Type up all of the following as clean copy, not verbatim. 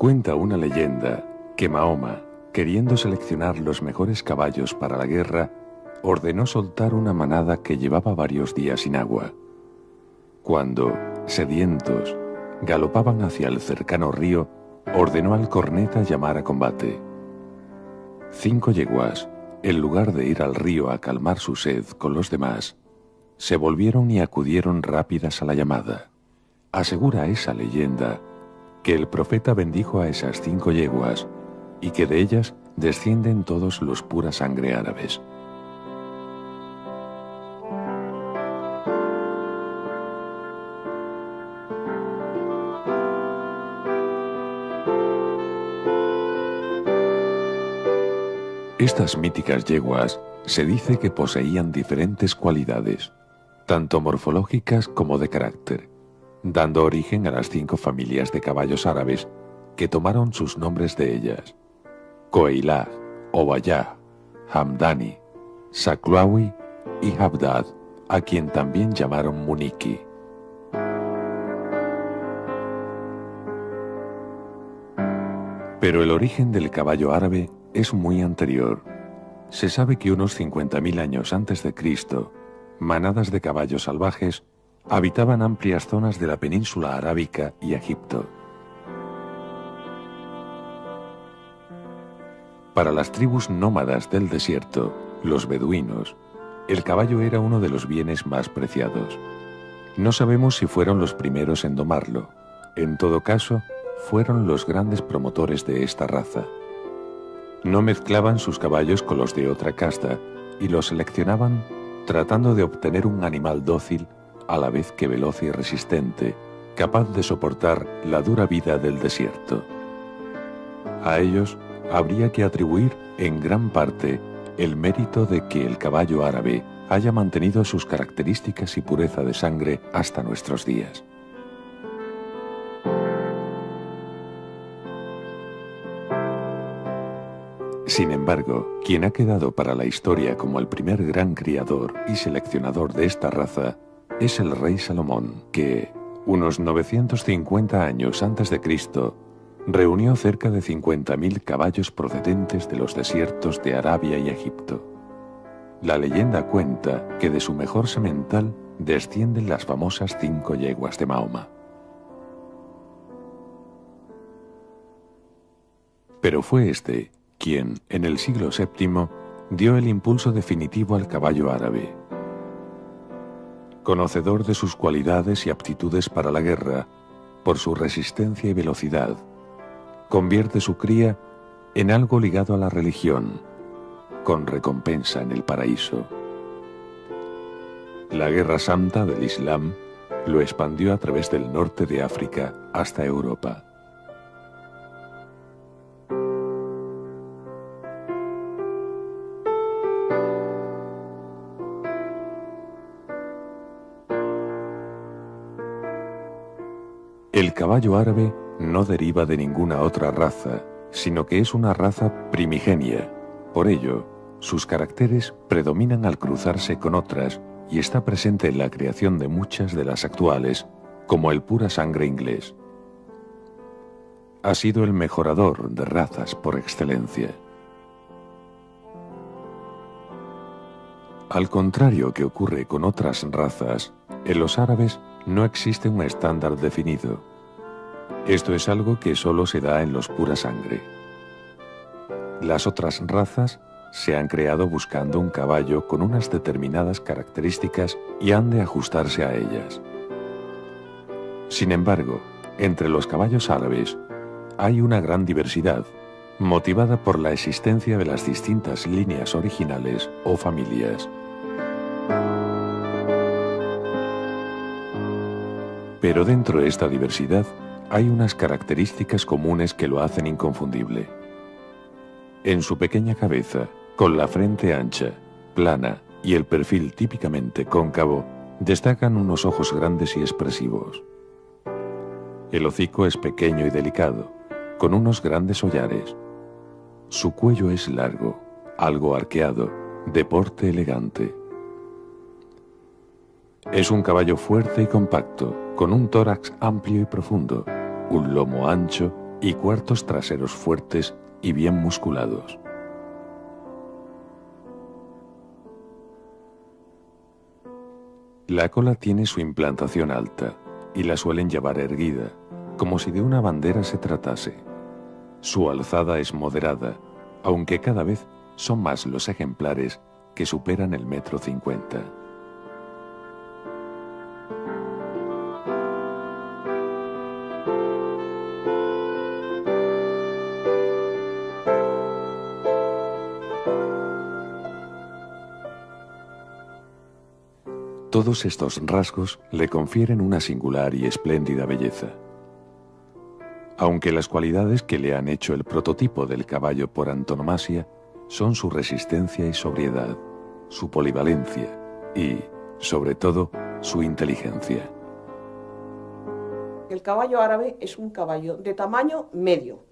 Cuenta una leyenda que Mahoma, queriendo seleccionar los mejores caballos para la guerra, ordenó soltar una manada que llevaba varios días sin agua. Cuando, sedientos, galopaban hacia el cercano río, ordenó al corneta llamar a combate. 5 yeguas, en lugar de ir al río a calmar su sed con los demás, se volvieron y acudieron rápidas a la llamada. Asegura esa leyenda que el profeta bendijo a esas 5 yeguas y que de ellas descienden todos los pura sangre árabes. Estas míticas yeguas se dice que poseían diferentes cualidades, tanto morfológicas como de carácter, dando origen a las 5 familias de caballos árabes que tomaron sus nombres de ellas: Koeilah, Obayah, Hamdani, Saklawi y Habdad, a quien también llamaron Muniki. Pero el origen del caballo árabe es muy anterior. Se sabe que unos 50.000 años antes de Cristo, manadas de caballos salvajes habitaban amplias zonas de la península arábica y Egipto. Para las tribus nómadas del desierto, los beduinos, el caballo era uno de los bienes más preciados. No sabemos si fueron los primeros en domarlo. En todo caso, fueron los grandes promotores de esta raza. No mezclaban sus caballos con los de otra casta y los seleccionaban tratando de obtener un animal dócil a la vez que veloz y resistente, capaz de soportar la dura vida del desierto. A ellos habría que atribuir en gran parte el mérito de que el caballo árabe haya mantenido sus características y pureza de sangre hasta nuestros días. Sin embargo, quien ha quedado para la historia como el primer gran criador y seleccionador de esta raza es el rey Salomón, que, unos 950 años antes de Cristo, reunió cerca de 50.000 caballos procedentes de los desiertos de Arabia y Egipto. La leyenda cuenta que de su mejor semental descienden las famosas 5 yeguas de Mahoma. Pero fue este quien, en el siglo VII, dio el impulso definitivo al caballo árabe. Conocedor de sus cualidades y aptitudes para la guerra, por su resistencia y velocidad, convierte su cría en algo ligado a la religión, con recompensa en el paraíso. La Guerra Santa del Islam lo expandió a través del norte de África hasta Europa. El caballo árabe no deriva de ninguna otra raza, sino que es una raza primigenia. Por ello, sus caracteres predominan al cruzarse con otras y está presente en la creación de muchas de las actuales, como el pura sangre inglés. Ha sido el mejorador de razas por excelencia. Al contrario que ocurre con otras razas, en los árabes no existe un estándar definido. Esto es algo que solo se da en los pura sangre. Las otras razas se han creado buscando un caballo con unas determinadas características y han de ajustarse a ellas. Sin embargo, entre los caballos árabes hay una gran diversidad, motivada por la existencia de las distintas líneas originales o familias. Pero dentro de esta diversidad hay unas características comunes que lo hacen inconfundible. En su pequeña cabeza, con la frente ancha, plana y el perfil típicamente cóncavo, destacan unos ojos grandes y expresivos. El hocico es pequeño y delicado, con unos grandes hollares. Su cuello es largo, algo arqueado, de porte elegante. Es un caballo fuerte y compacto, con un tórax amplio y profundo, un lomo ancho y cuartos traseros fuertes y bien musculados. La cola tiene su implantación alta y la suelen llevar erguida, como si de una bandera se tratase. Su alzada es moderada, aunque cada vez son más los ejemplares que superan el 1,50 m. Todos estos rasgos le confieren una singular y espléndida belleza. Aunque las cualidades que le han hecho el prototipo del caballo por antonomasia son su resistencia y sobriedad, su polivalencia y, sobre todo, su inteligencia. El caballo árabe es un caballo de tamaño medio,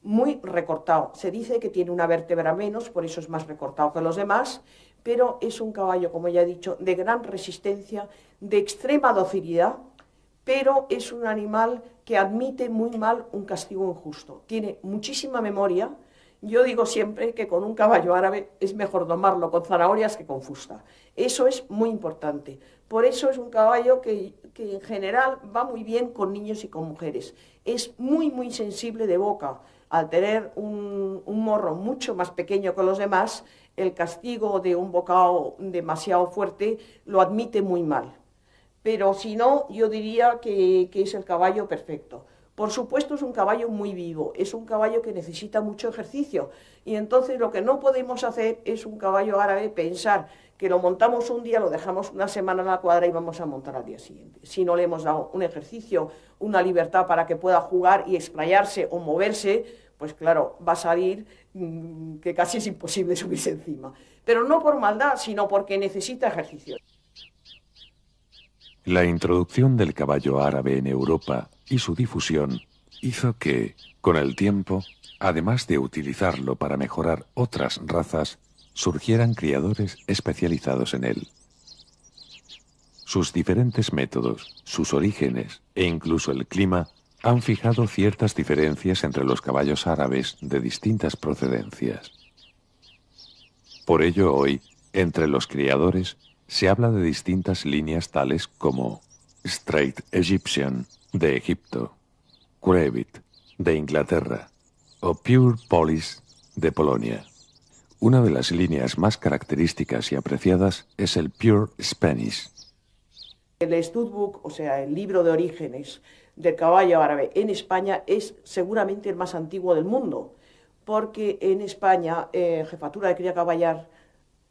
muy recortado. Se dice que tiene una vértebra menos, por eso es más recortado que los demás, pero es un caballo, como ya he dicho, de gran resistencia, de extrema docilidad, pero es un animal que admite muy mal un castigo injusto. Tiene muchísima memoria. Yo digo siempre que con un caballo árabe es mejor domarlo con zanahorias que con fusta. Eso es muy importante. Por eso es un caballo que en general va muy bien con niños y con mujeres. Es muy, muy sensible de boca. Al tener un morro mucho más pequeño que los demás, el castigo de un bocado demasiado fuerte lo admite muy mal. Pero si no, yo diría que es el caballo perfecto. Por supuesto, es un caballo muy vivo, es un caballo que necesita mucho ejercicio. Y entonces lo que no podemos hacer es un caballo árabe pensar que lo montamos un día, lo dejamos una semana en la cuadra y vamos a montar al día siguiente. Si no le hemos dado un ejercicio, una libertad para que pueda jugar y explayarse o moverse, pues claro, va a salir que casi es imposible subirse encima. Pero no por maldad, sino porque necesita ejercicio. La introducción del caballo árabe en Europa y su difusión hizo que, con el tiempo, además de utilizarlo para mejorar otras razas, surgieran criadores especializados en él. Sus diferentes métodos, sus orígenes e incluso el clima han fijado ciertas diferencias entre los caballos árabes de distintas procedencias. Por ello hoy, entre los criadores, se habla de distintas líneas tales como Straight Egyptian, de Egipto, Crevit, de Inglaterra, o Pure Polish, de Polonia. Una de las líneas más características y apreciadas es el Pure Spanish. El Studbook, o sea, el libro de orígenes del caballo árabe en España, es seguramente el más antiguo del mundo, porque en España, Jefatura de Cría Caballar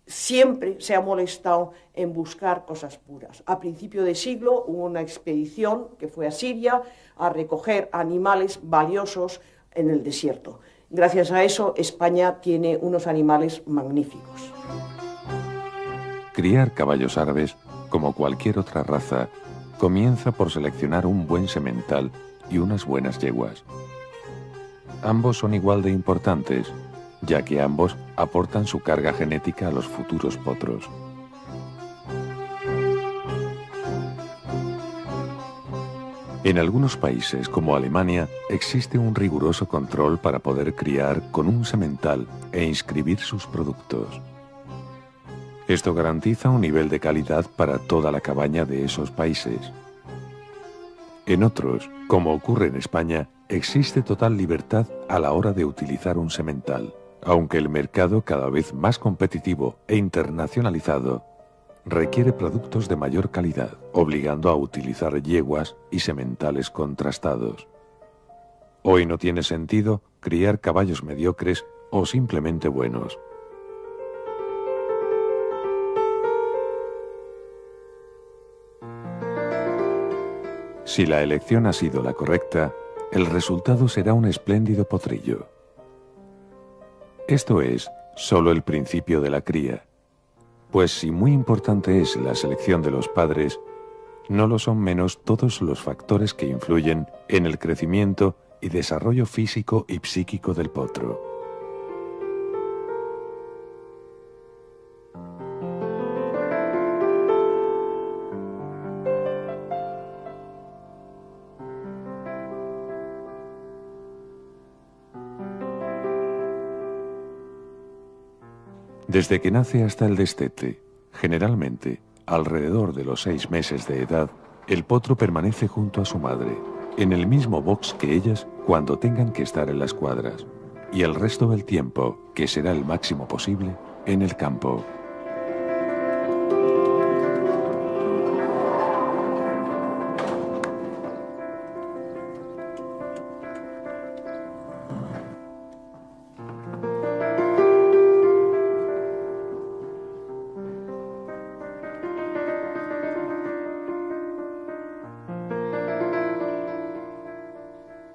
siempre se ha molestado en buscar cosas puras. A principio de siglo hubo una expedición que fue a Siria a recoger animales valiosos en el desierto. Gracias a eso, España tiene unos animales magníficos. Criar caballos árabes, como cualquier otra raza, comienza por seleccionar un buen semental y unas buenas yeguas. Ambos son igual de importantes, ya que ambos aportan su carga genética a los futuros potros. En algunos países, como Alemania, existe un riguroso control para poder criar con un semental e inscribir sus productos. Esto garantiza un nivel de calidad para toda la cabaña de esos países. En otros, como ocurre en España, existe total libertad a la hora de utilizar un semental, aunque el mercado cada vez más competitivo e internacionalizado requiere productos de mayor calidad, obligando a utilizar yeguas y sementales contrastados. Hoy no tiene sentido criar caballos mediocres o simplemente buenos. Si la elección ha sido la correcta, el resultado será un espléndido potrillo. Esto es solo el principio de la cría, pues si muy importante es la selección de los padres, no lo son menos todos los factores que influyen en el crecimiento y desarrollo físico y psíquico del potro. Desde que nace hasta el destete, generalmente, alrededor de los 6 meses de edad, el potro permanece junto a su madre, en el mismo box que ellas cuando tengan que estar en las cuadras, y el resto del tiempo, que será el máximo posible, en el campo.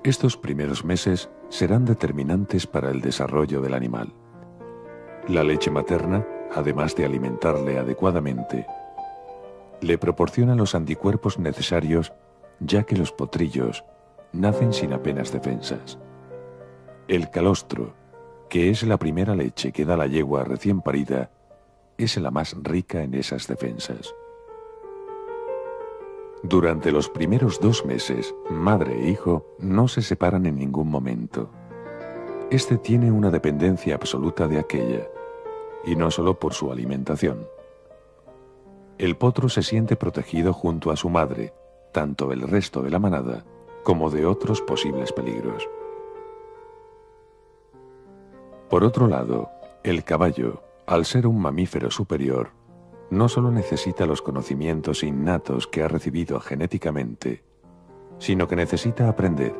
Estos primeros meses serán determinantes para el desarrollo del animal. La leche materna, además de alimentarle adecuadamente, le proporciona los anticuerpos necesarios, ya que los potrillos nacen sin apenas defensas. El calostro, que es la primera leche que da la yegua recién parida, es la más rica en esas defensas. Durante los primeros 2 meses, madre e hijo no se separan en ningún momento. Este tiene una dependencia absoluta de aquella, y no solo por su alimentación. El potro se siente protegido junto a su madre, tanto del resto de la manada como de otros posibles peligros. Por otro lado, el caballo, al ser un mamífero superior, no solo necesita los conocimientos innatos que ha recibido genéticamente, sino que necesita aprender,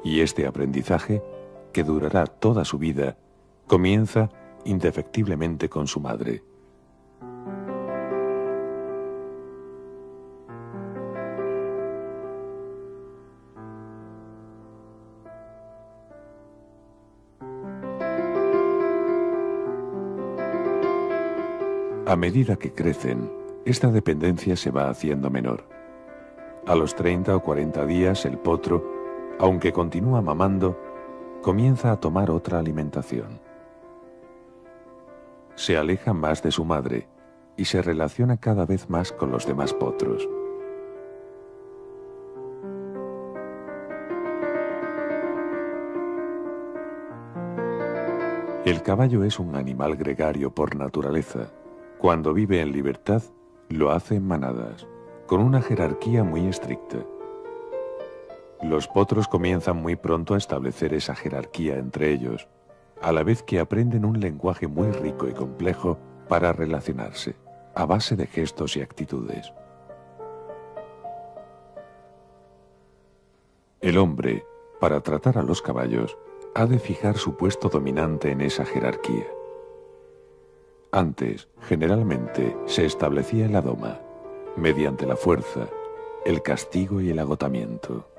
y este aprendizaje, que durará toda su vida, comienza indefectiblemente con su madre. A medida que crecen, esta dependencia se va haciendo menor. A los 30 o 40 días, el potro, aunque continúa mamando, comienza a tomar otra alimentación. Se aleja más de su madre y se relaciona cada vez más con los demás potros. El caballo es un animal gregario por naturaleza. Cuando vive en libertad, lo hace en manadas, con una jerarquía muy estricta. Los potros comienzan muy pronto a establecer esa jerarquía entre ellos, a la vez que aprenden un lenguaje muy rico y complejo para relacionarse, a base de gestos y actitudes. El hombre, para tratar a los caballos, ha de fijar su puesto dominante en esa jerarquía. Antes, generalmente, se establecía la doma, mediante la fuerza, el castigo y el agotamiento.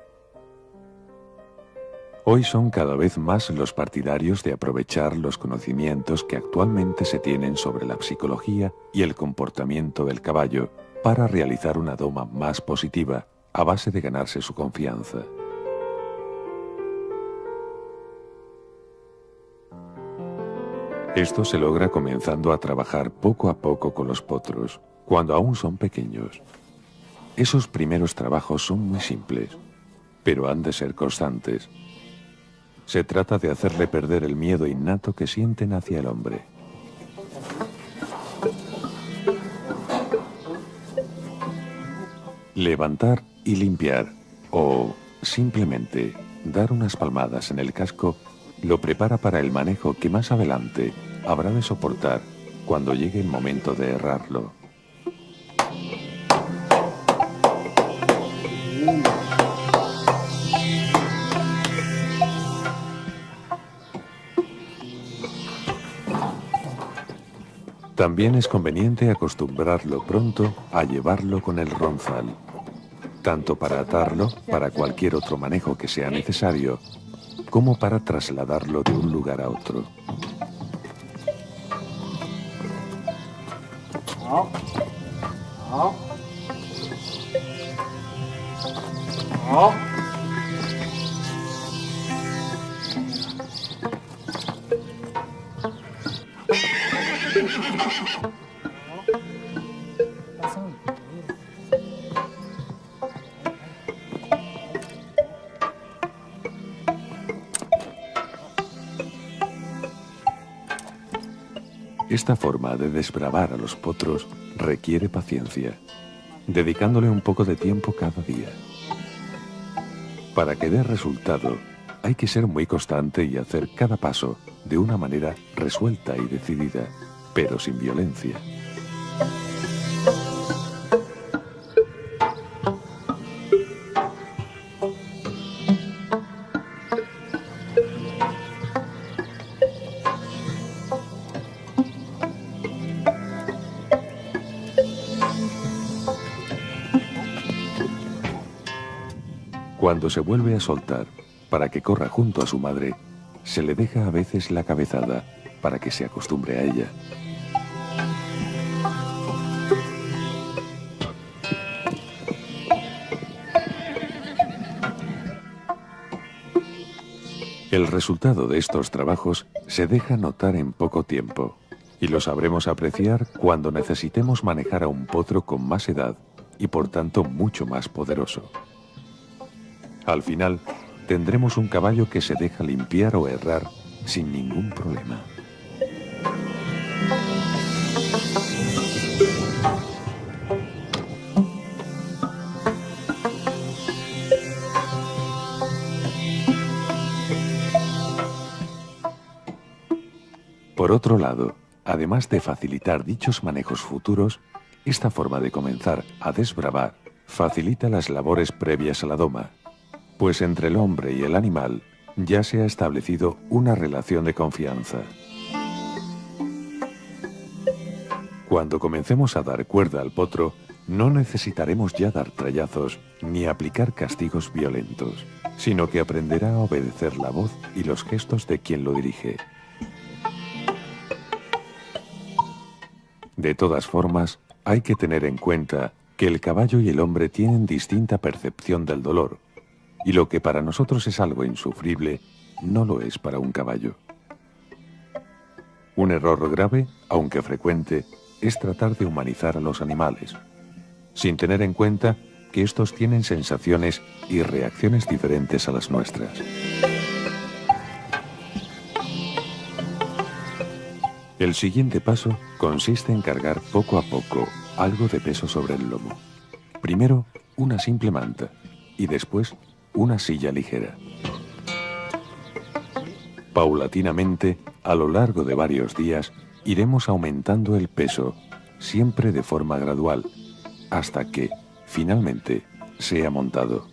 Hoy son cada vez más los partidarios de aprovechar los conocimientos que actualmente se tienen sobre la psicología y el comportamiento del caballo para realizar una doma más positiva a base de ganarse su confianza. Esto se logra comenzando a trabajar poco a poco con los potros, cuando aún son pequeños. Esos primeros trabajos son muy simples, pero han de ser constantes. Se trata de hacerle perder el miedo innato que sienten hacia el hombre. Levantar y limpiar, o simplemente dar unas palmadas en el casco, lo prepara para el manejo que más adelante habrá de soportar cuando llegue el momento de herrarlo. También es conveniente acostumbrarlo pronto a llevarlo con el ronzal, tanto para atarlo para cualquier otro manejo que sea necesario, como para trasladarlo de un lugar a otro. Esta forma de desbravar a los potros requiere paciencia, dedicándole un poco de tiempo cada día. Para que dé resultado, hay que ser muy constante y hacer cada paso de una manera resuelta y decidida, pero sin violencia. Cuando se vuelve a soltar para que corra junto a su madre, se le deja a veces la cabezada para que se acostumbre a ella. El resultado de estos trabajos se deja notar en poco tiempo y lo sabremos apreciar cuando necesitemos manejar a un potro con más edad y por tanto mucho más poderoso. Al final, tendremos un caballo que se deja limpiar o herrar sin ningún problema. Por otro lado, además de facilitar dichos manejos futuros, esta forma de comenzar a desbravar facilita las labores previas a la doma, pues entre el hombre y el animal ya se ha establecido una relación de confianza. Cuando comencemos a dar cuerda al potro, no necesitaremos ya dar trallazos ni aplicar castigos violentos, sino que aprenderá a obedecer la voz y los gestos de quien lo dirige. De todas formas, hay que tener en cuenta que el caballo y el hombre tienen distinta percepción del dolor, y lo que para nosotros es algo insufrible, no lo es para un caballo. Un error grave, aunque frecuente, es tratar de humanizar a los animales, sin tener en cuenta que estos tienen sensaciones y reacciones diferentes a las nuestras. El siguiente paso consiste en cargar poco a poco algo de peso sobre el lomo. Primero, una simple manta y después una silla ligera. Paulatinamente, a lo largo de varios días, iremos aumentando el peso, siempre de forma gradual, hasta que, finalmente, sea montado.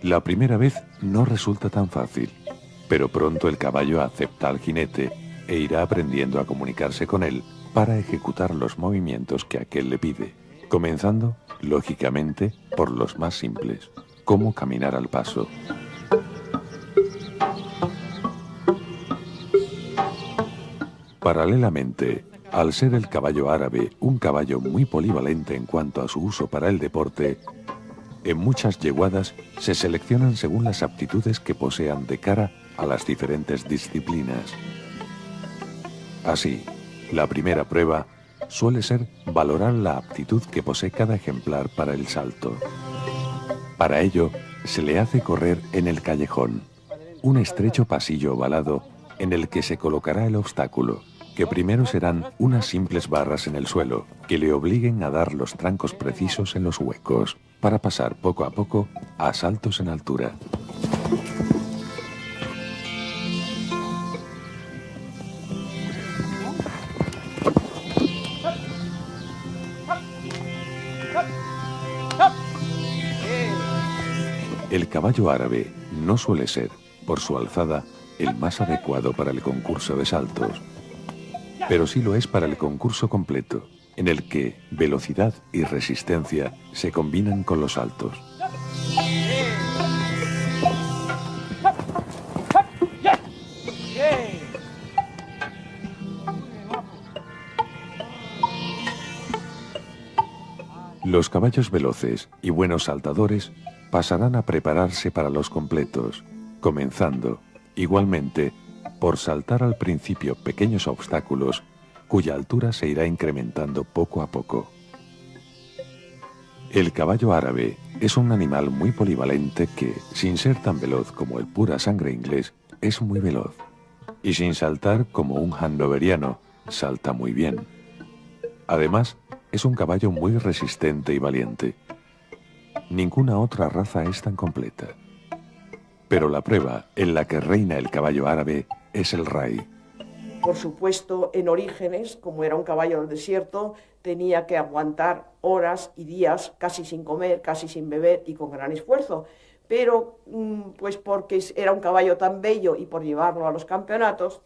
La primera vez no resulta tan fácil, pero pronto el caballo acepta al jinete e irá aprendiendo a comunicarse con él para ejecutar los movimientos que aquél le pide, comenzando, lógicamente, por los más simples, como caminar al paso. Paralelamente, al ser el caballo árabe un caballo muy polivalente en cuanto a su uso para el deporte, en muchas yeguadas se seleccionan según las aptitudes que posean de cara a las diferentes disciplinas. Así, la primera prueba suele ser valorar la aptitud que posee cada ejemplar para el salto. Para ello, se le hace correr en el callejón, un estrecho pasillo ovalado en el que se colocará el obstáculo, que primero serán unas simples barras en el suelo, que le obliguen a dar los trancos precisos en los huecos, para pasar poco a poco a saltos en altura. El caballo árabe no suele ser, por su alzada, el más adecuado para el concurso de saltos, pero sí lo es para el concurso completo, en el que velocidad y resistencia se combinan con los saltos. Los caballos veloces y buenos saltadores pasarán a prepararse para los completos, comenzando, igualmente, por saltar al principio pequeños obstáculos cuya altura se irá incrementando poco a poco. El caballo árabe es un animal muy polivalente que, sin ser tan veloz como el pura sangre inglés, es muy veloz. Y sin saltar como un hannoveriano, salta muy bien. Además, es un caballo muy resistente y valiente. Ninguna otra raza es tan completa. Pero la prueba en la que reina el caballo árabe es el Rai. Por supuesto, en orígenes, como era un caballo del desierto, tenía que aguantar horas y días casi sin comer, casi sin beber y con gran esfuerzo. Pero, pues porque era un caballo tan bello y por llevarlo a los campeonatos,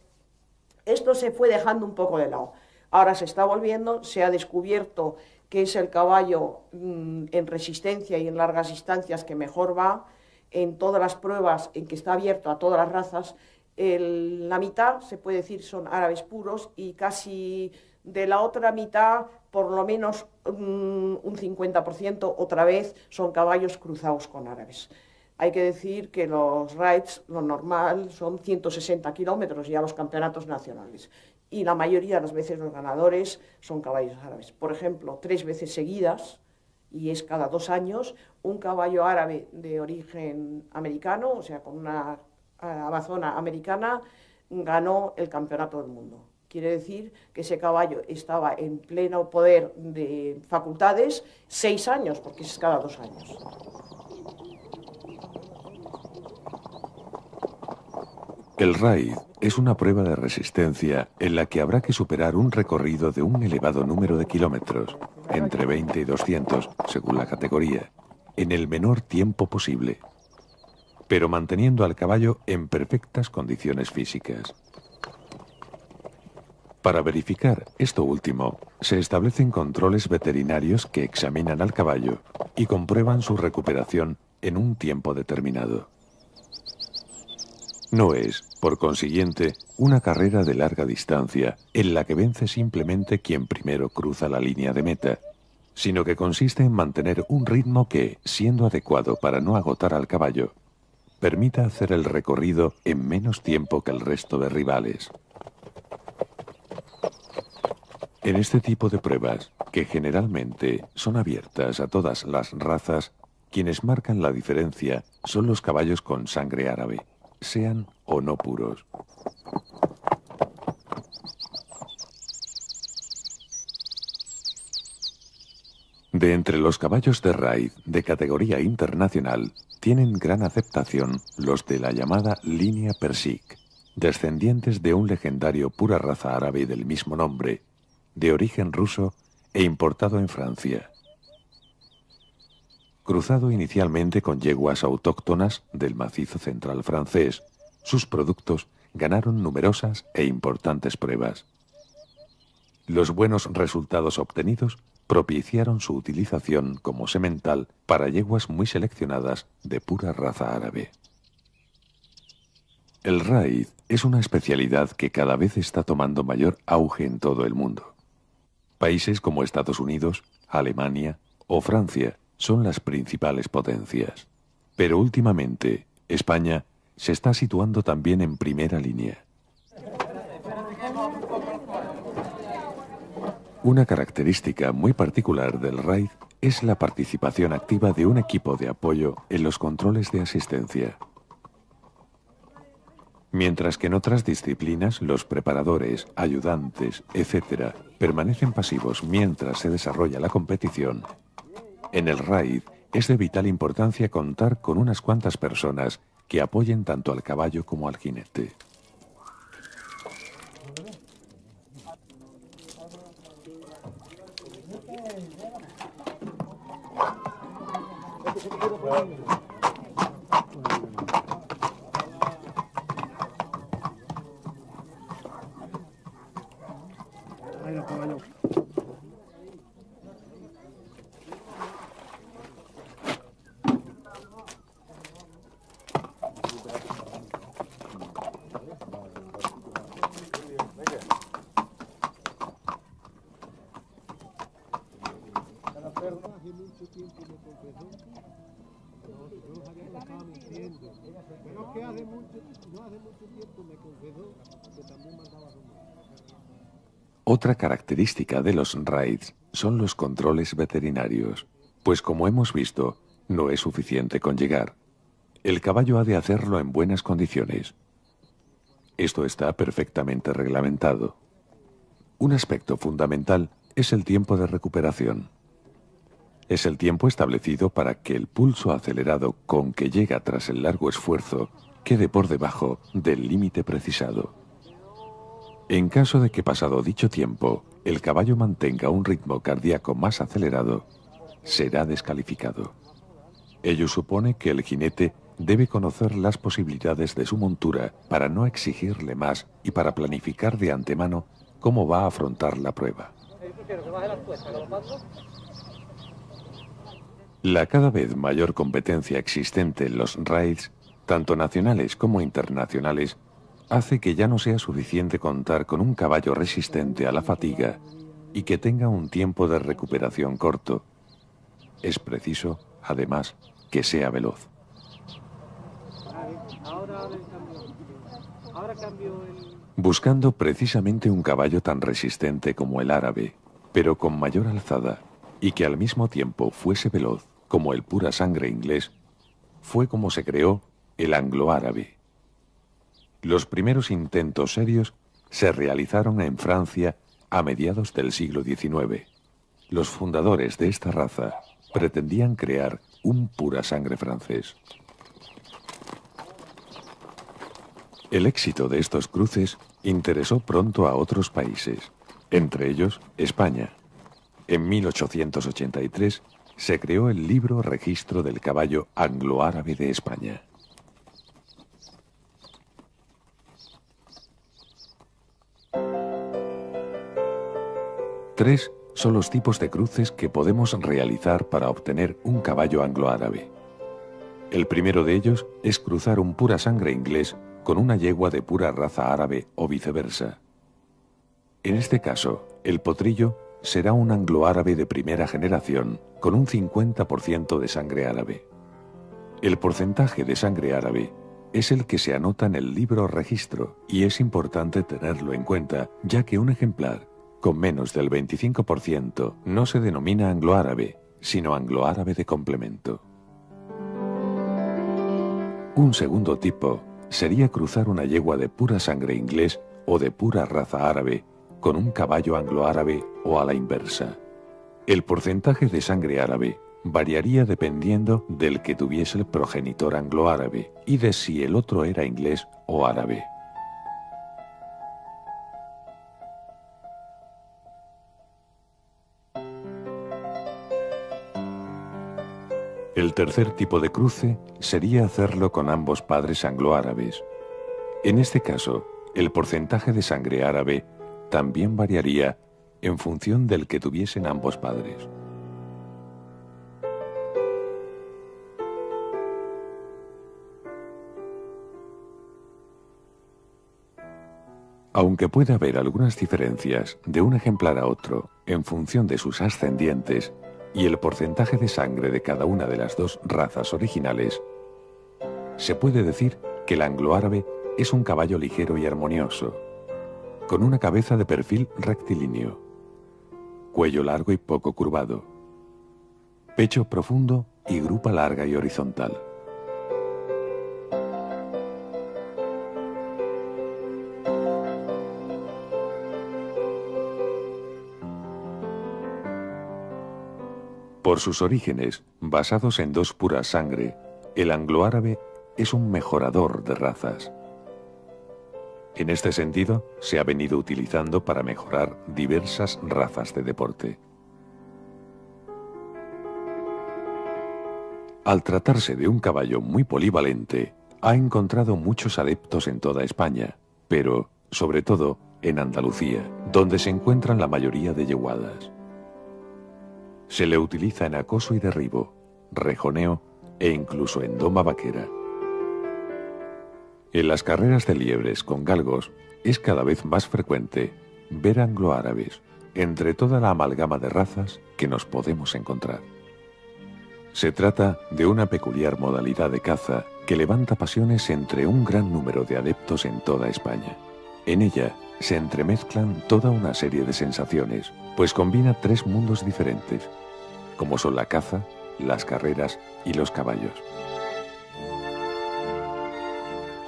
esto se fue dejando un poco de lado. Ahora se está volviendo, se ha descubierto que es el caballo en resistencia y en largas distancias que mejor va. En todas las pruebas en que está abierto a todas las razas, la mitad, se puede decir, son árabes puros y casi de la otra mitad, por lo menos un 50% otra vez son caballos cruzados con árabes. Hay que decir que los rides, lo normal, son 160 kilómetros ya los campeonatos nacionales. Y la mayoría de las veces los ganadores son caballos árabes. Por ejemplo, 3 veces seguidas, y es cada 2 años, un caballo árabe de origen americano, o sea, con una amazona americana, ganó el campeonato del mundo. Quiere decir que ese caballo estaba en pleno poder de facultades 6 años, porque es cada 2 años. El Raid es una prueba de resistencia en la que habrá que superar un recorrido de un elevado número de kilómetros, entre 20 y 200, según la categoría, en el menor tiempo posible, pero manteniendo al caballo en perfectas condiciones físicas. Para verificar esto último, se establecen controles veterinarios que examinan al caballo y comprueban su recuperación en un tiempo determinado. No es, por consiguiente, una carrera de larga distancia en la que vence simplemente quien primero cruza la línea de meta, sino que consiste en mantener un ritmo que, siendo adecuado para no agotar al caballo, permita hacer el recorrido en menos tiempo que el resto de rivales. En este tipo de pruebas, que generalmente son abiertas a todas las razas, quienes marcan la diferencia son los caballos con sangre árabe, sean o no puros. De entre los caballos de raid de categoría internacional, tienen gran aceptación los de la llamada línea Persik, descendientes de un legendario pura raza árabe del mismo nombre, de origen ruso e importado en Francia. Cruzado inicialmente con yeguas autóctonas del macizo central francés, sus productos ganaron numerosas e importantes pruebas. Los buenos resultados obtenidos propiciaron su utilización como semental para yeguas muy seleccionadas de pura raza árabe. El raid es una especialidad que cada vez está tomando mayor auge en todo el mundo. Países como Estados Unidos, Alemania o Francia son las principales potencias. Pero últimamente, España se está situando también en primera línea. Una característica muy particular del raid es la participación activa de un equipo de apoyo en los controles de asistencia. Mientras que en otras disciplinas los preparadores, ayudantes, etc. permanecen pasivos mientras se desarrolla la competición, en el raid es de vital importancia contar con unas cuantas personas que apoyen tanto al caballo como al jinete. Otra característica de los raids son los controles veterinarios, pues como hemos visto, no es suficiente con llegar. El caballo ha de hacerlo en buenas condiciones. Esto está perfectamente reglamentado. Un aspecto fundamental es el tiempo de recuperación. Es el tiempo establecido para que el pulso acelerado con que llega tras el largo esfuerzo quede por debajo del límite precisado. En caso de que pasado dicho tiempo el caballo mantenga un ritmo cardíaco más acelerado, será descalificado. Ello supone que el jinete debe conocer las posibilidades de su montura para no exigirle más y para planificar de antemano cómo va a afrontar la prueba. La cada vez mayor competencia existente en los raids, tanto nacionales como internacionales, hace que ya no sea suficiente contar con un caballo resistente a la fatiga y que tenga un tiempo de recuperación corto. Es preciso, además, que sea veloz. Buscando precisamente un caballo tan resistente como el árabe, pero con mayor alzada, y que al mismo tiempo fuese veloz como el pura sangre inglés, fue como se creó el anglo-árabe. Los primeros intentos serios se realizaron en Francia a mediados del siglo XIX. Los fundadores de esta raza pretendían crear un pura sangre francés. El éxito de estos cruces interesó pronto a otros países, entre ellos España. En 1883 se creó el libro Registro del Caballo Anglo-Árabe de España. Tres son los tipos de cruces que podemos realizar para obtener un caballo anglo-árabe. El primero de ellos es cruzar un pura sangre inglés con una yegua de pura raza árabe o viceversa. En este caso, el potrillo será un anglo-árabe de primera generación con un 50% de sangre árabe. El porcentaje de sangre árabe es el que se anota en el libro registro y es importante tenerlo en cuenta, ya que un ejemplar con menos del 25% no se denomina anglo-árabe, sino anglo-árabe de complemento. Un segundo tipo sería cruzar una yegua de pura sangre inglés o de pura raza árabe con un caballo anglo-árabe o a la inversa. El porcentaje de sangre árabe variaría dependiendo del que tuviese el progenitor anglo-árabe y de si el otro era inglés o árabe. El tercer tipo de cruce sería hacerlo con ambos padres anglo-árabes. En este caso, el porcentaje de sangre árabe también variaría en función del que tuviesen ambos padres. Aunque puede haber algunas diferencias de un ejemplar a otro en función de sus ascendientes y el porcentaje de sangre de cada una de las dos razas originales, se puede decir que el anglo-árabe es un caballo ligero y armonioso, con una cabeza de perfil rectilíneo, cuello largo y poco curvado, pecho profundo y grupa larga y horizontal. Por sus orígenes, basados en dos puras sangre, el anglo-árabe es un mejorador de razas. En este sentido, se ha venido utilizando para mejorar diversas razas de deporte. Al tratarse de un caballo muy polivalente, ha encontrado muchos adeptos en toda España, pero, sobre todo, en Andalucía, donde se encuentran la mayoría de yeguadas. Se le utiliza en acoso y derribo, rejoneo e incluso en doma vaquera. En las carreras de liebres con galgos es cada vez más frecuente ver anglo-árabes entre toda la amalgama de razas que nos podemos encontrar. Se trata de una peculiar modalidad de caza que levanta pasiones entre un gran número de adeptos en toda España. En ella se entremezclan toda una serie de sensaciones, pues combina tres mundos diferentes, como son la caza, las carreras y los caballos.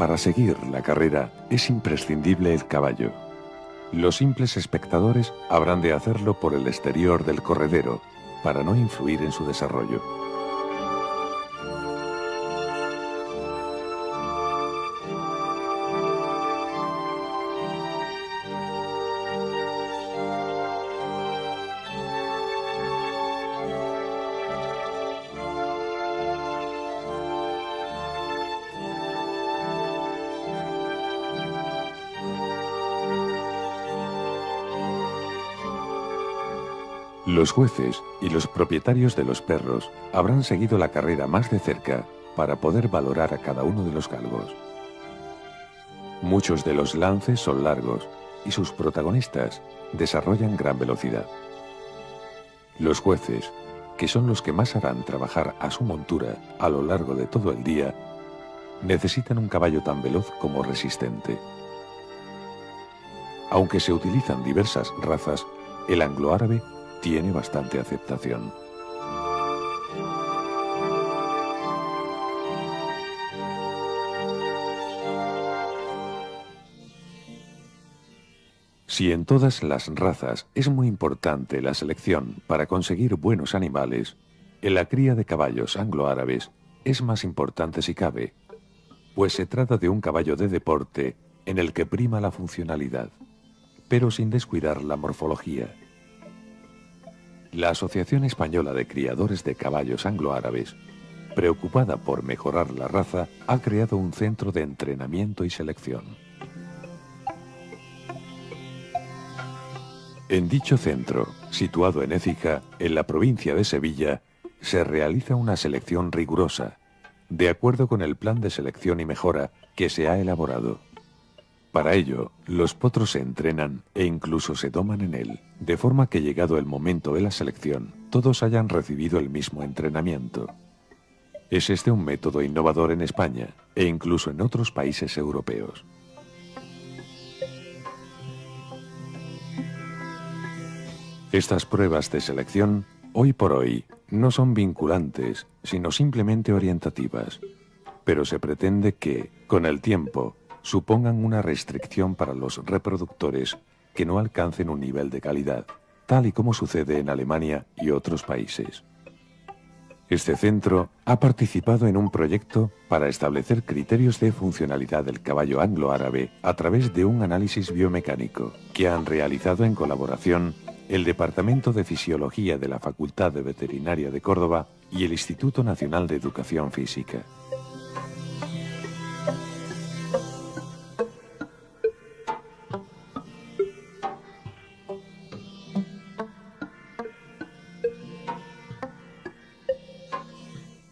Para seguir la carrera es imprescindible el caballo. Los simples espectadores habrán de hacerlo por el exterior del corredero, para no influir en su desarrollo. Los jueces y los propietarios de los perros habrán seguido la carrera más de cerca para poder valorar a cada uno de los galgos. Muchos de los lances son largos y sus protagonistas desarrollan gran velocidad. Los jueces, que son los que más harán trabajar a su montura a lo largo de todo el día, necesitan un caballo tan veloz como resistente. Aunque se utilizan diversas razas, el anglo-árabe tiene bastante aceptación. Si en todas las razas es muy importante la selección para conseguir buenos animales, en la cría de caballos anglo-árabes es más importante si cabe, pues se trata de un caballo de deporte en el que prima la funcionalidad, pero sin descuidar la morfología. La Asociación Española de Criadores de Caballos Anglo-Árabes, preocupada por mejorar la raza, ha creado un centro de entrenamiento y selección. En dicho centro, situado en Écija, en la provincia de Sevilla, se realiza una selección rigurosa, de acuerdo con el plan de selección y mejora que se ha elaborado. Para ello, los potros se entrenan e incluso se doman en él, de forma que llegado el momento de la selección, todos hayan recibido el mismo entrenamiento. Es este un método innovador en España e incluso en otros países europeos. Estas pruebas de selección, hoy por hoy, no son vinculantes, sino simplemente orientativas, pero se pretende que, con el tiempo, supongan una restricción para los reproductores que no alcancen un nivel de calidad, tal y como sucede en Alemania y otros países. Este centro ha participado en un proyecto para establecer criterios de funcionalidad del caballo anglo-árabe a través de un análisis biomecánico que han realizado en colaboración el Departamento de Fisiología de la Facultad de Veterinaria de Córdoba y el Instituto Nacional de Educación Física.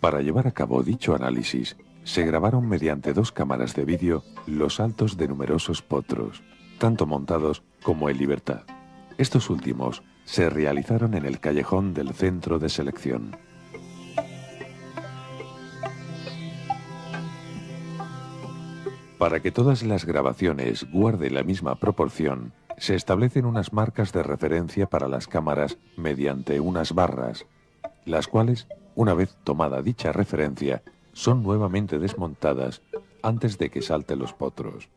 Para llevar a cabo dicho análisis, se grabaron mediante 2 cámaras de vídeo los saltos de numerosos potros, tanto montados como en libertad. Estos últimos se realizaron en el callejón del centro de selección. Para que todas las grabaciones guarden la misma proporción, se establecen unas marcas de referencia para las cámaras mediante unas barras, las cuales, una vez tomada dicha referencia, son nuevamente desmontadas antes de que salten los potros.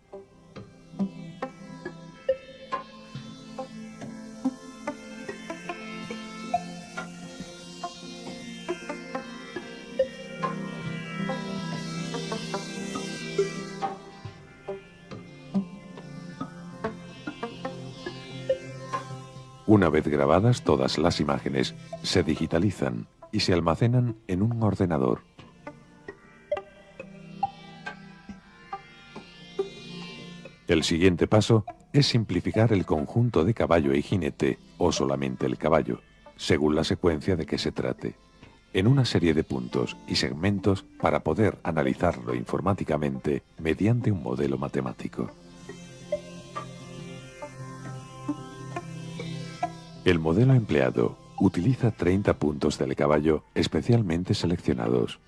Una vez grabadas todas las imágenes, se digitalizan y se almacenan en un ordenador. El siguiente paso es simplificar el conjunto de caballo y jinete, o solamente el caballo, según la secuencia de que se trate, en una serie de puntos y segmentos para poder analizarlo informáticamente mediante un modelo matemático. El modelo empleado utiliza 30 puntos del caballo especialmente seleccionados,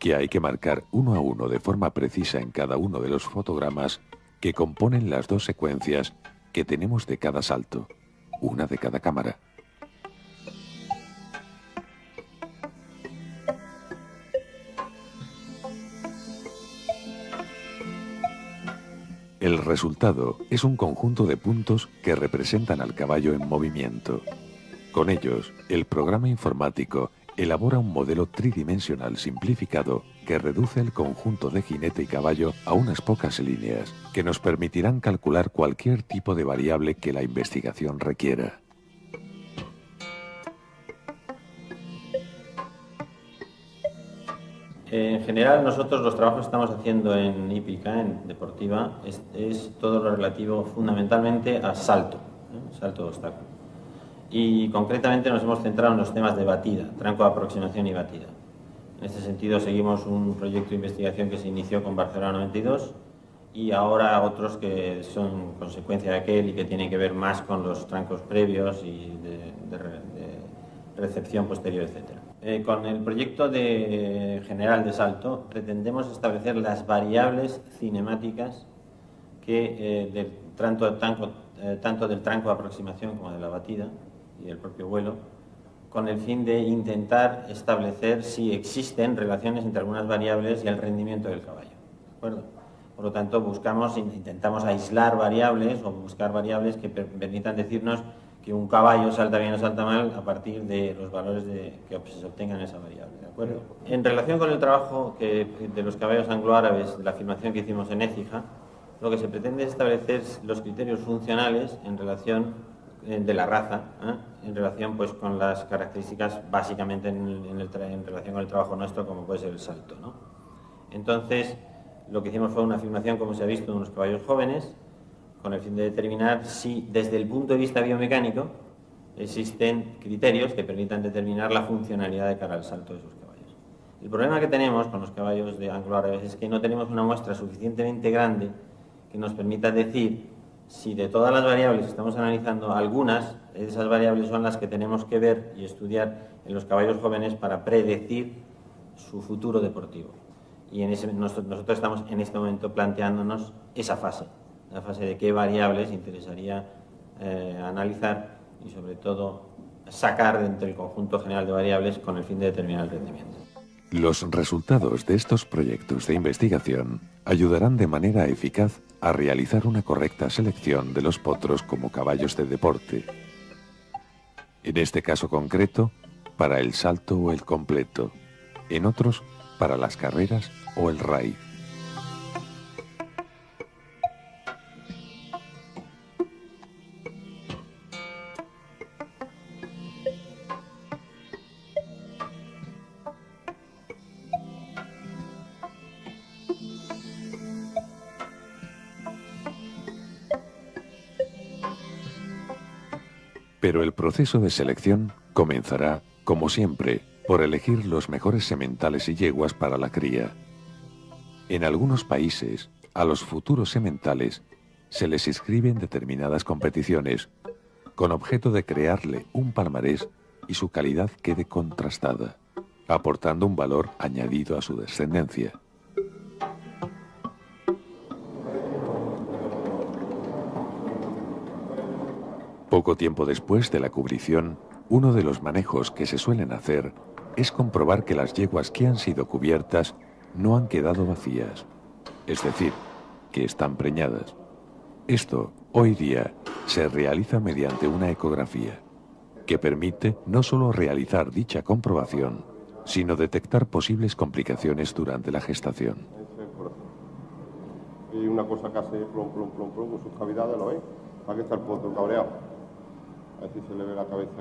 que hay que marcar uno a uno de forma precisa en cada uno de los fotogramas que componen las 2 secuencias que tenemos de cada salto, una de cada cámara. El resultado es un conjunto de puntos que representan al caballo en movimiento. Con ellos, el programa informático elabora un modelo tridimensional simplificado que reduce el conjunto de jinete y caballo a unas pocas líneas, que nos permitirán calcular cualquier tipo de variable que la investigación requiera. En general, nosotros los trabajos que estamos haciendo en hípica, en deportiva, es todo lo relativo fundamentalmente a salto, salto de obstáculo. Y concretamente nos hemos centrado en los temas de batida, tranco de aproximación y batida. En este sentido seguimos un proyecto de investigación que se inició con Barcelona 92 y ahora otros que son consecuencia de aquel y que tienen que ver más con los trancos previos y de recepción posterior, etc. Con el proyecto general de salto pretendemos establecer las variables cinemáticas que tanto del tranco de aproximación como de la batida y el propio vuelo, con el fin de intentar establecer si existen relaciones entre algunas variables y el rendimiento del caballo. ¿De acuerdo? Por lo tanto, intentamos aislar variables o buscar variables que permitan decirnos que un caballo salta bien o salta mal a partir de los valores que se obtengan en esa variable. ¿De acuerdo? En relación con el trabajo de los caballos anglo-árabes, de la afirmación que hicimos en Écija, lo que se pretende es establecer los criterios funcionales en relación de la raza, en relación pues con las características básicamente en relación con el trabajo nuestro, como puede ser el salto, ¿no? Entonces, lo que hicimos fue una afirmación, como se ha visto, de unos caballos jóvenes, con el fin de determinar si, desde el punto de vista biomecánico, existen criterios que permitan determinar la funcionalidad de cara al salto de sus caballos. El problema que tenemos con los caballos de anglo-árabes es que no tenemos una muestra suficientemente grande que nos permita decir si de todas las variables que estamos analizando, algunas de esas variables son las que tenemos que ver y estudiar en los caballos jóvenes para predecir su futuro deportivo. Y nosotros estamos en este momento planteándonos esa fase, la fase de qué variables interesaría analizar y sobre todo sacar de entre el conjunto general de variables con el fin de determinar el rendimiento. Los resultados de estos proyectos de investigación ayudarán de manera eficaz a realizar una correcta selección de los potros como caballos de deporte. En este caso concreto, para el salto o el completo. En otros, para las carreras o el raid. Pero el proceso de selección comenzará, como siempre, por elegir los mejores sementales y yeguas para la cría. En algunos países, a los futuros sementales se les inscriben determinadas competiciones, con objeto de crearle un palmarés y su calidad quede contrastada, aportando un valor añadido a su descendencia. Poco tiempo después de la cubrición, uno de los manejos que se suelen hacer es comprobar que las yeguas que han sido cubiertas no han quedado vacías, es decir, que están preñadas. Esto, hoy día, se realiza mediante una ecografía, que permite no solo realizar dicha comprobación, sino detectar posibles complicaciones durante la gestación. Y una cosa que hace plom, plom, plom, plom, con sus cavidades, ¿lo veis? Aquí está el potro cabreado. A ver si se le ve la cabeza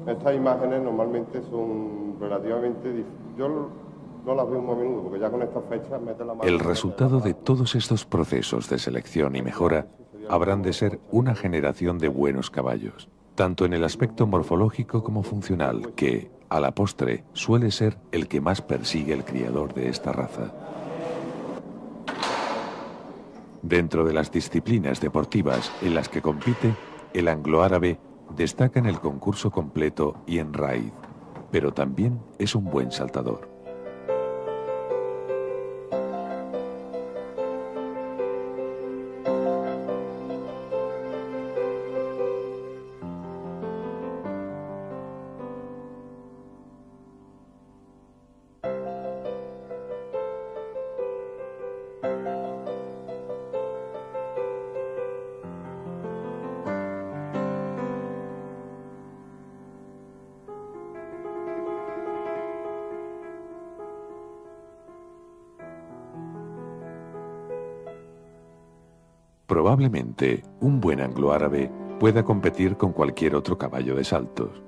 que... Estas imágenes normalmente son relativamente... Yo no las veo muy a menudo, porque ya con estas fechas mete la mano... El resultado de todos estos procesos de selección y mejora habrán de ser una generación de buenos caballos, tanto en el aspecto morfológico como funcional, que, a la postre, suele ser el que más persigue el criador de esta raza. Dentro de las disciplinas deportivas en las que compite, el anglo-árabe destaca en el concurso completo y en raid, pero también es un buen saltador. Probablemente un buen anglo-árabe pueda competir con cualquier otro caballo de saltos.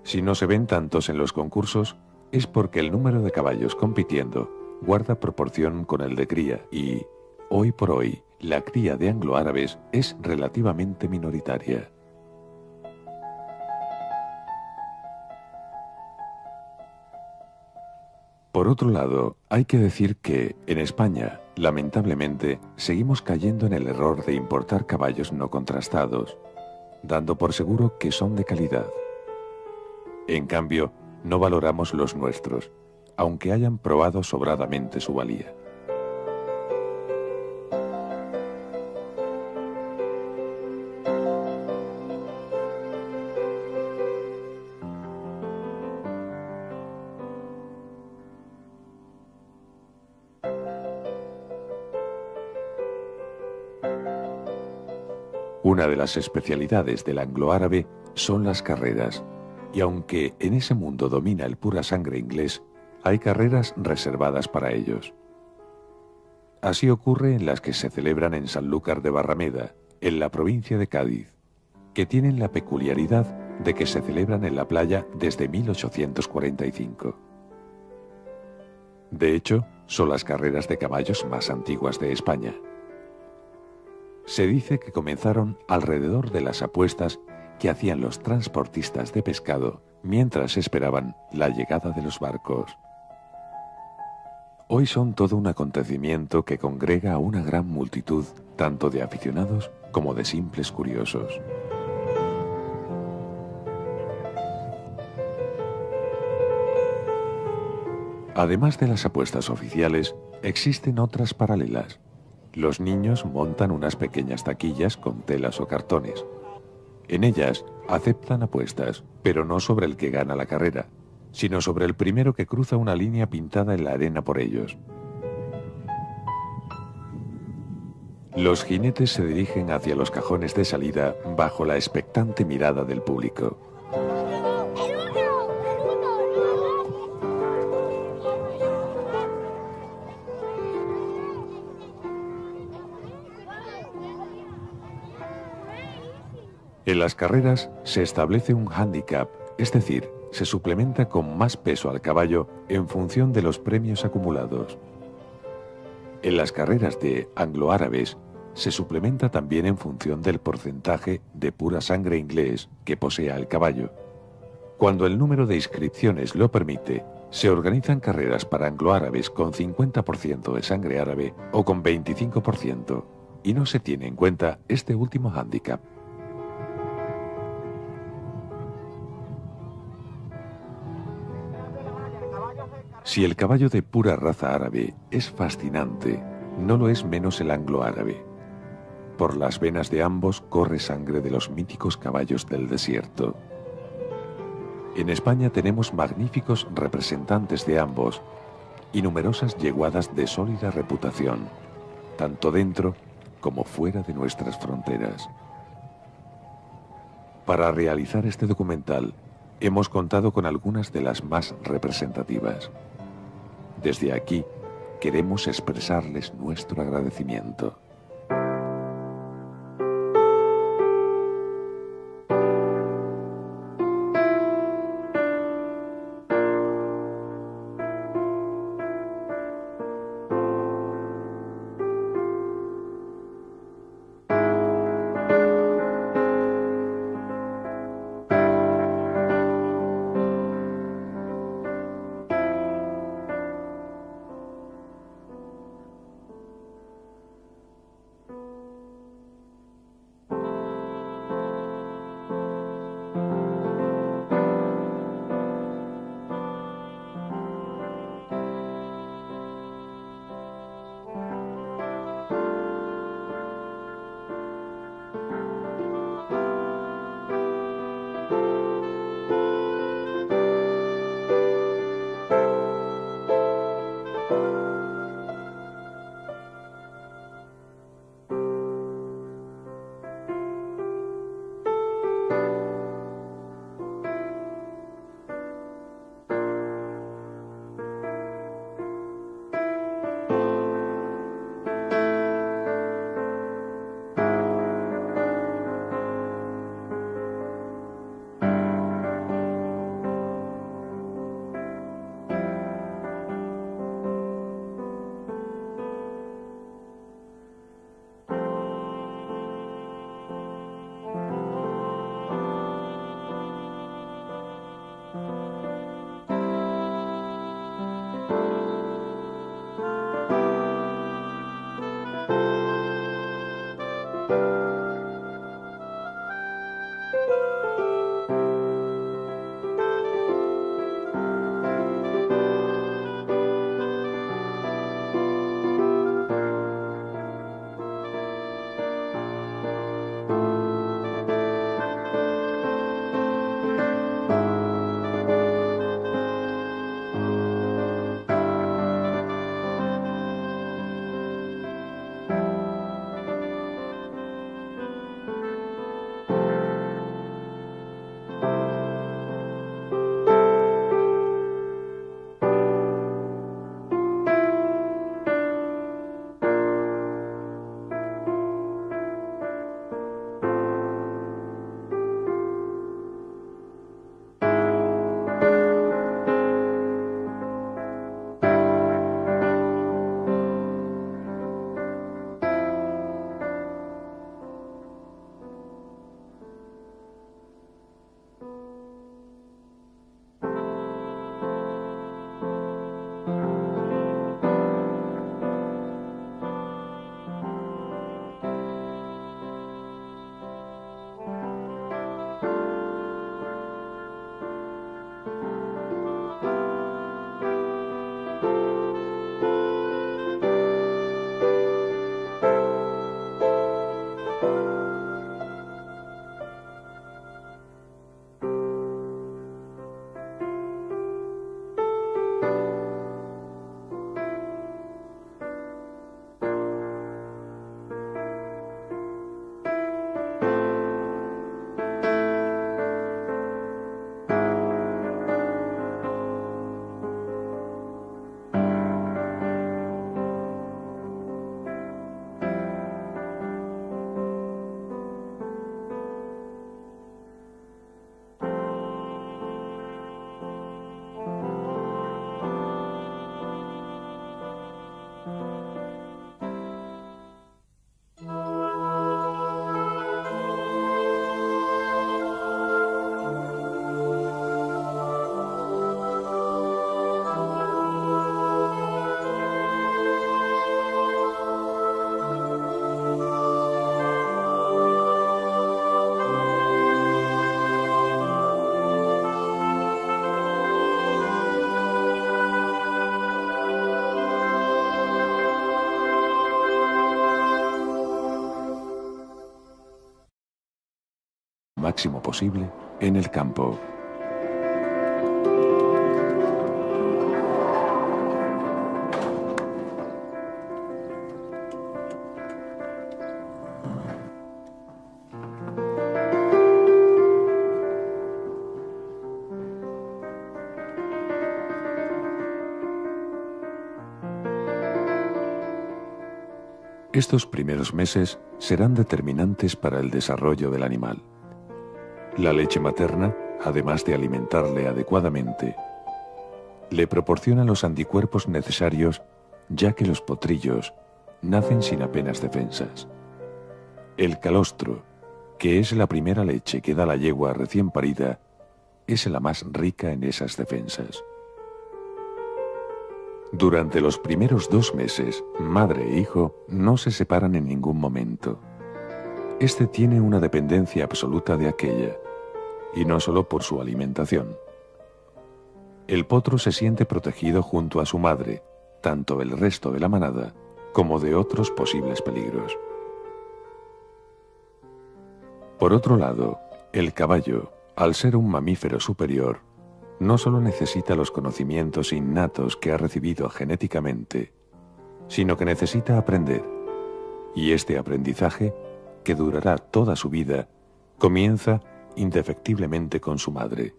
Si no se ven tantos en los concursos, es porque el número de caballos compitiendo guarda proporción con el de cría y, hoy por hoy, la cría de anglo-árabes es relativamente minoritaria. Por otro lado, hay que decir que, en España, lamentablemente, seguimos cayendo en el error de importar caballos no contrastados, dando por seguro que son de calidad. En cambio, no valoramos los nuestros, aunque hayan probado sobradamente su valía. Una de las especialidades del anglo-árabe son las carreras, y aunque en ese mundo domina el pura sangre inglés, hay carreras reservadas para ellos. Así ocurre en las que se celebran en Sanlúcar de Barrameda, en la provincia de Cádiz, que tienen la peculiaridad de que se celebran en la playa desde 1845. De hecho, son las carreras de caballos más antiguas de España. Se dice que comenzaron alrededor de las apuestas que hacían los transportistas de pescado mientras esperaban la llegada de los barcos. Hoy son todo un acontecimiento que congrega a una gran multitud, tanto de aficionados como de simples curiosos. Además de las apuestas oficiales, existen otras paralelas. Los niños montan unas pequeñas taquillas con telas o cartones. En ellas aceptan apuestas, pero no sobre el que gana la carrera, sino sobre el primero que cruza una línea pintada en la arena por ellos. Los jinetes se dirigen hacia los cajones de salida bajo la expectante mirada del público. En las carreras se establece un hándicap, es decir, se suplementa con más peso al caballo en función de los premios acumulados. En las carreras de anglo-árabes se suplementa también en función del porcentaje de pura sangre inglés que posea el caballo. Cuando el número de inscripciones lo permite, se organizan carreras para anglo-árabes con 50% de sangre árabe o con 25%, y no se tiene en cuenta este último hándicap. Si el caballo de pura raza árabe es fascinante, no lo es menos el anglo-árabe. Por las venas de ambos corre sangre de los míticos caballos del desierto. En España tenemos magníficos representantes de ambos y numerosas yeguadas de sólida reputación, tanto dentro como fuera de nuestras fronteras. Para realizar este documental, hemos contado con algunas de las más representativas. Desde aquí, queremos expresarles nuestro agradecimiento. máximo posible en el campo. Estos primeros meses serán determinantes para el desarrollo del animal. La leche materna, además de alimentarle adecuadamente, le proporciona los anticuerpos necesarios, ya que los potrillos nacen sin apenas defensas. El calostro, que es la primera leche que da la yegua recién parida, es la más rica en esas defensas. Durante los primeros 2 meses, madre e hijo no se separan en ningún momento. Este tiene una dependencia absoluta de aquella, y no solo por su alimentación. El potro se siente protegido junto a su madre, tanto del resto de la manada como de otros posibles peligros. Por otro lado, el caballo, al ser un mamífero superior, no solo necesita los conocimientos innatos que ha recibido genéticamente, sino que necesita aprender, y este aprendizaje, que durará toda su vida, comienza indefectiblemente con su madre.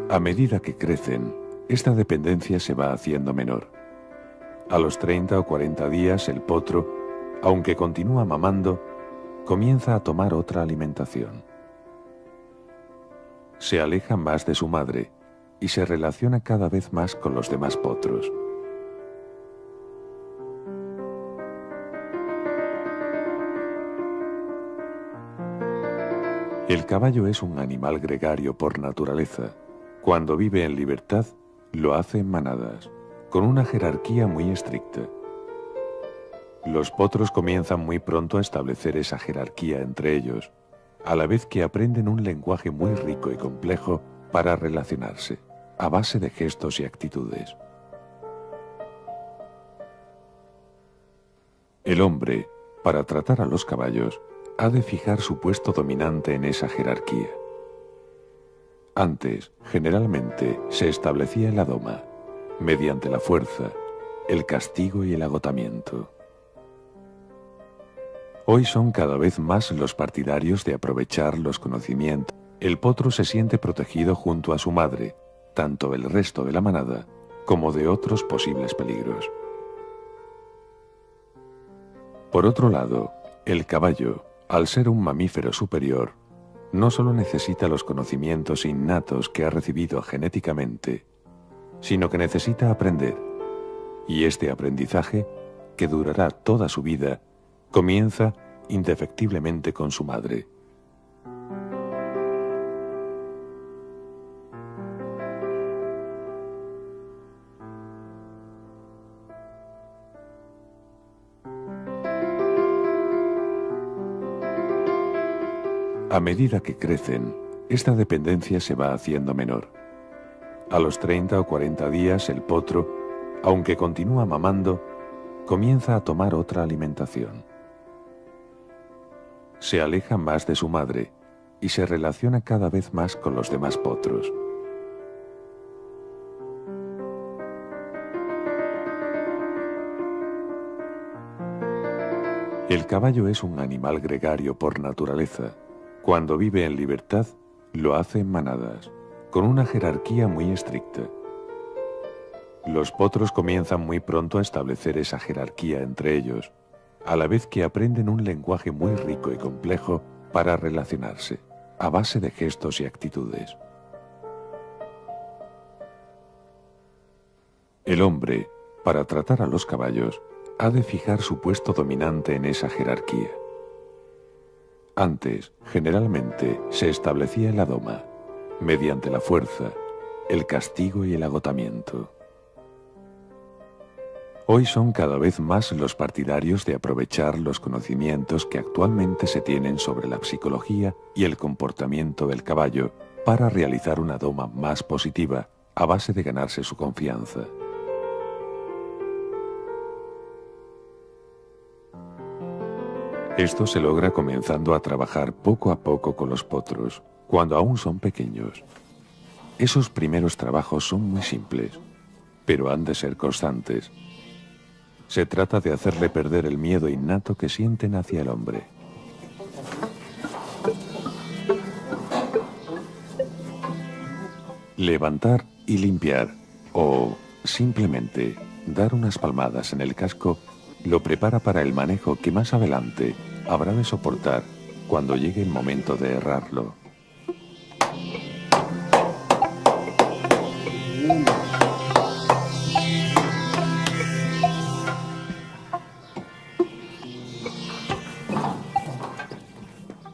A medida que crecen, esta dependencia se va haciendo menor. A los 30 o 40 días el potro, aunque continúa mamando, comienza a tomar otra alimentación. Se aleja más de su madre y se relaciona cada vez más con los demás potros. El caballo es un animal gregario por naturaleza. Cuando vive en libertad, lo hace en manadas, con una jerarquía muy estricta. Los potros comienzan muy pronto a establecer esa jerarquía entre ellos, a la vez que aprenden un lenguaje muy rico y complejo para relacionarse, a base de gestos y actitudes. El hombre, para tratar a los caballos, ha de fijar su puesto dominante en esa jerarquía. Antes, generalmente, se establecía la doma, mediante la fuerza, el castigo y el agotamiento. Hoy son cada vez más los partidarios de aprovechar los conocimientos. El potro se siente protegido junto a su madre, tanto del resto de la manada como de otros posibles peligros. Por otro lado, el caballo, al ser un mamífero superior, no solo necesita los conocimientos innatos que ha recibido genéticamente, sino que necesita aprender, y este aprendizaje, que durará toda su vida, comienza indefectiblemente con su madre. A medida que crecen, esta dependencia se va haciendo menor. A los 30 o 40 días el potro, aunque continúa mamando, comienza a tomar otra alimentación. Se aleja más de su madre y se relaciona cada vez más con los demás potros. El caballo es un animal gregario por naturaleza. Cuando vive en libertad, lo hace en manadas, con una jerarquía muy estricta. Los potros comienzan muy pronto a establecer esa jerarquía entre ellos, a la vez que aprenden un lenguaje muy rico y complejo para relacionarse, a base de gestos y actitudes. El hombre, para tratar a los caballos, ha de fijar su puesto dominante en esa jerarquía. Antes, generalmente, se establecía la doma, mediante la fuerza, el castigo y el agotamiento. Hoy son cada vez más los partidarios de aprovechar los conocimientos que actualmente se tienen sobre la psicología y el comportamiento del caballo para realizar una doma más positiva a base de ganarse su confianza. Esto se logra comenzando a trabajar poco a poco con los potros, cuando aún son pequeños. Esos primeros trabajos son muy simples, pero han de ser constantes. Se trata de hacerle perder el miedo innato que sienten hacia el hombre. Levantar y limpiar, o simplemente dar unas palmadas en el casco, lo prepara para el manejo que más adelante habrá de soportar cuando llegue el momento de herrarlo.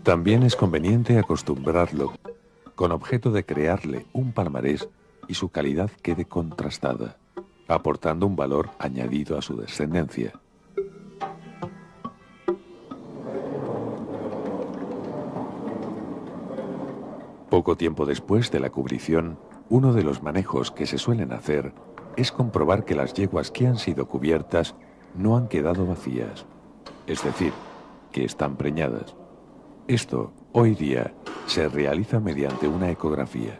También es conveniente acostumbrarlo con objeto de crearle un palmarés y su calidad quede contrastada, aportando un valor añadido a su descendencia. Poco tiempo después de la cubrición, uno de los manejos que se suelen hacer es comprobar que las yeguas que han sido cubiertas no han quedado vacías, es decir, que están preñadas. Esto, hoy día, se realiza mediante una ecografía,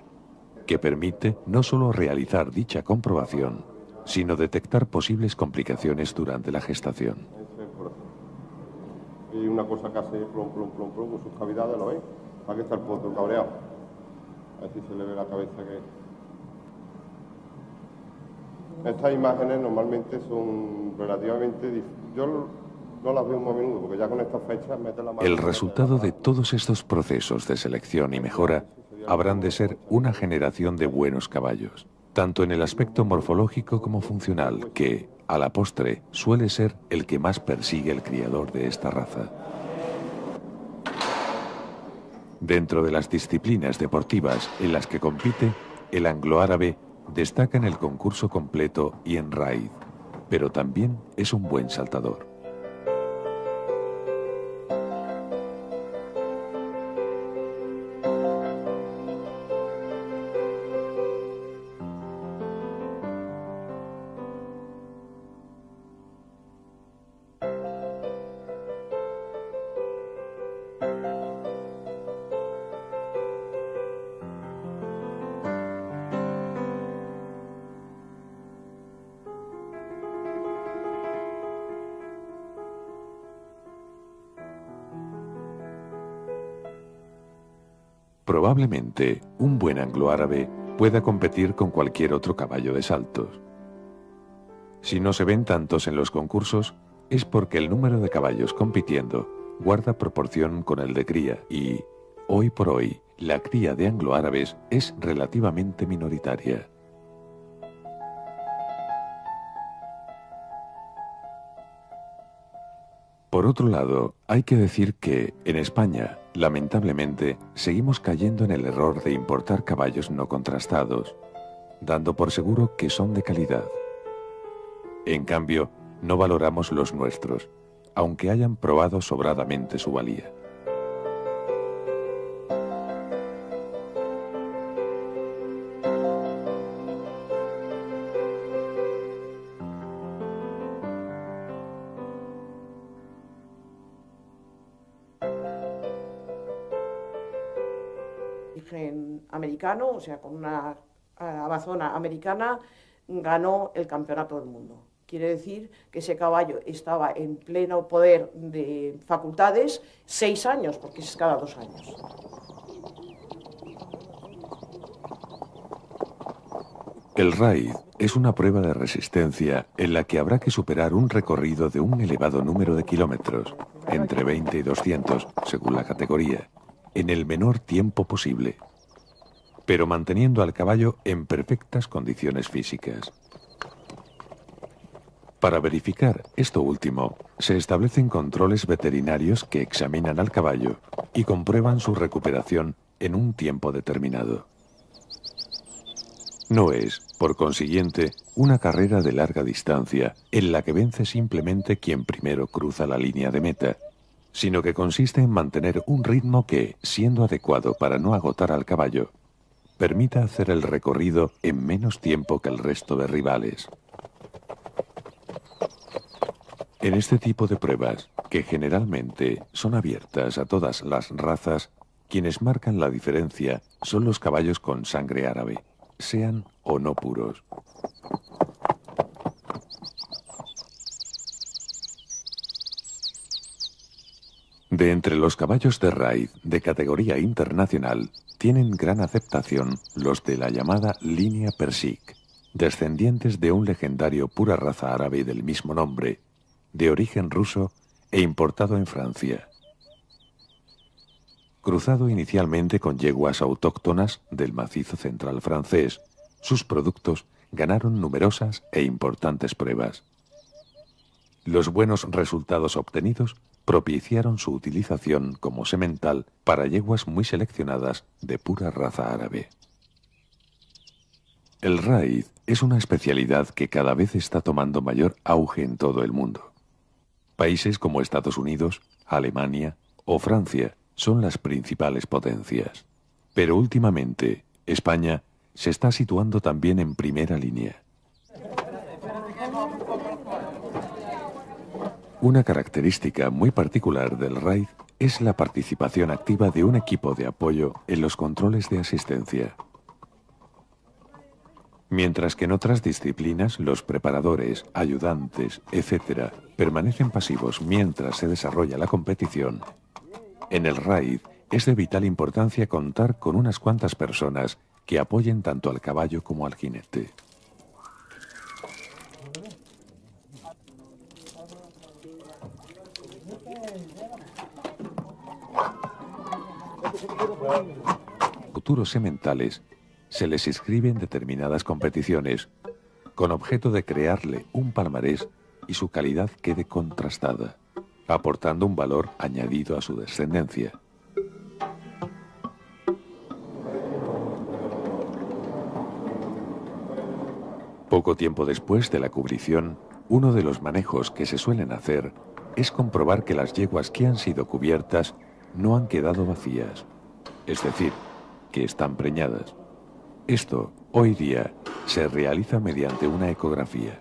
que permite no solo realizar dicha comprobación, sino detectar posibles complicaciones durante la gestación. Y una cosa que hace plom, plom, plom, plom, con sus cavidades, ¿lo veis? Aquí está el potro cabreado. A ver si se le ve la cabeza que... Estas imágenes normalmente son relativamente difíciles. Yo no las veo muy a menudo, porque ya con estas fechas mete la mano... El resultado de todos estos procesos de selección y mejora habrán de ser una generación de buenos caballos, tanto en el aspecto morfológico como funcional, que, a la postre, suele ser el que más persigue el criador de esta raza. Dentro de las disciplinas deportivas en las que compite, el anglo-árabe destaca en el concurso completo y en raid, pero también es un buen saltador. Probablemente un buen anglo-árabe pueda competir con cualquier otro caballo de saltos. Si no se ven tantos en los concursos, es porque el número de caballos compitiendo guarda proporción con el de cría y, hoy por hoy, la cría de anglo-árabes es relativamente minoritaria. Por otro lado, hay que decir que, en España, lamentablemente, seguimos cayendo en el error de importar caballos no contrastados, dando por seguro que son de calidad. En cambio, no valoramos los nuestros, aunque hayan probado sobradamente su valía. Americano, o sea, con una amazona americana, ganó el campeonato del mundo. Quiere decir que ese caballo estaba en pleno poder de facultades 6 años, porque es cada 2 años. El raid es una prueba de resistencia en la que habrá que superar un recorrido de un elevado número de kilómetros, entre 20 y 200, según la categoría, en el menor tiempo posible, pero manteniendo al caballo en perfectas condiciones físicas. Para verificar esto último, se establecen controles veterinarios que examinan al caballo y comprueban su recuperación en un tiempo determinado. No es, por consiguiente, una carrera de larga distancia en la que vence simplemente quien primero cruza la línea de meta, sino que consiste en mantener un ritmo que, siendo adecuado para no agotar al caballo, permita hacer el recorrido en menos tiempo que el resto de rivales. En este tipo de pruebas, que generalmente son abiertas a todas las razas, quienes marcan la diferencia son los caballos con sangre árabe, sean o no puros. De entre los caballos de raíz de categoría internacional, tienen gran aceptación los de la llamada línea Persik, descendientes de un legendario pura raza árabe del mismo nombre, de origen ruso e importado en Francia. Cruzado inicialmente con yeguas autóctonas del macizo central francés, sus productos ganaron numerosas e importantes pruebas. Los buenos resultados obtenidos propiciaron su utilización como semental para yeguas muy seleccionadas de pura raza árabe. El raíz es una especialidad que cada vez está tomando mayor auge en todo el mundo. Países como Estados Unidos, Alemania o Francia son las principales potencias. Pero últimamente, España se está situando también en primera línea. Una característica muy particular del raid es la participación activa de un equipo de apoyo en los controles de asistencia. Mientras que en otras disciplinas los preparadores, ayudantes, etc. permanecen pasivos mientras se desarrolla la competición, en el raid es de vital importancia contar con unas cuantas personas que apoyen tanto al caballo como al jinete. Futuros sementales se les inscriben determinadas competiciones con objeto de crearle un palmarés y su calidad quede contrastada, aportando un valor añadido a su descendencia. Poco tiempo después de la cubrición, uno de los manejos que se suelen hacer es comprobar que las yeguas que han sido cubiertas no han quedado vacías, es decir, que están preñadas. Esto, hoy día, se realiza mediante una ecografía,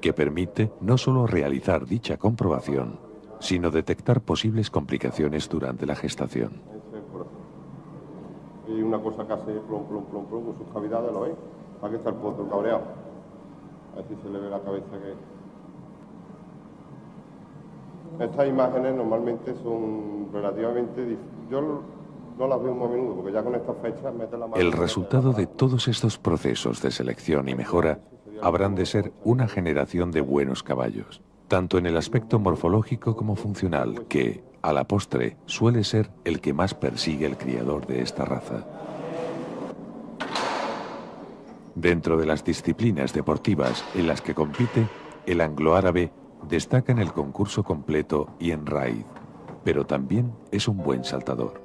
que permite no solo realizar dicha comprobación, sino detectar posibles complicaciones durante la gestación. Y una cosa que hace plom, plom, plom, plom, con sus cavidades, ¿lo veis? Aquí está el potro cabreado. A ver si se le ve la cabeza que... Estas imágenes normalmente son relativamente... Yo no las veo muy a menudo, porque ya con estas fechas mete la mano... El resultado de todos estos procesos de selección y mejora habrán de ser una generación de buenos caballos, tanto en el aspecto morfológico como funcional, que, a la postre, suele ser el que más persigue el criador de esta raza. Dentro de las disciplinas deportivas en las que compite, el anglo-árabe destaca en el concurso completo y en raid, pero también es un buen saltador.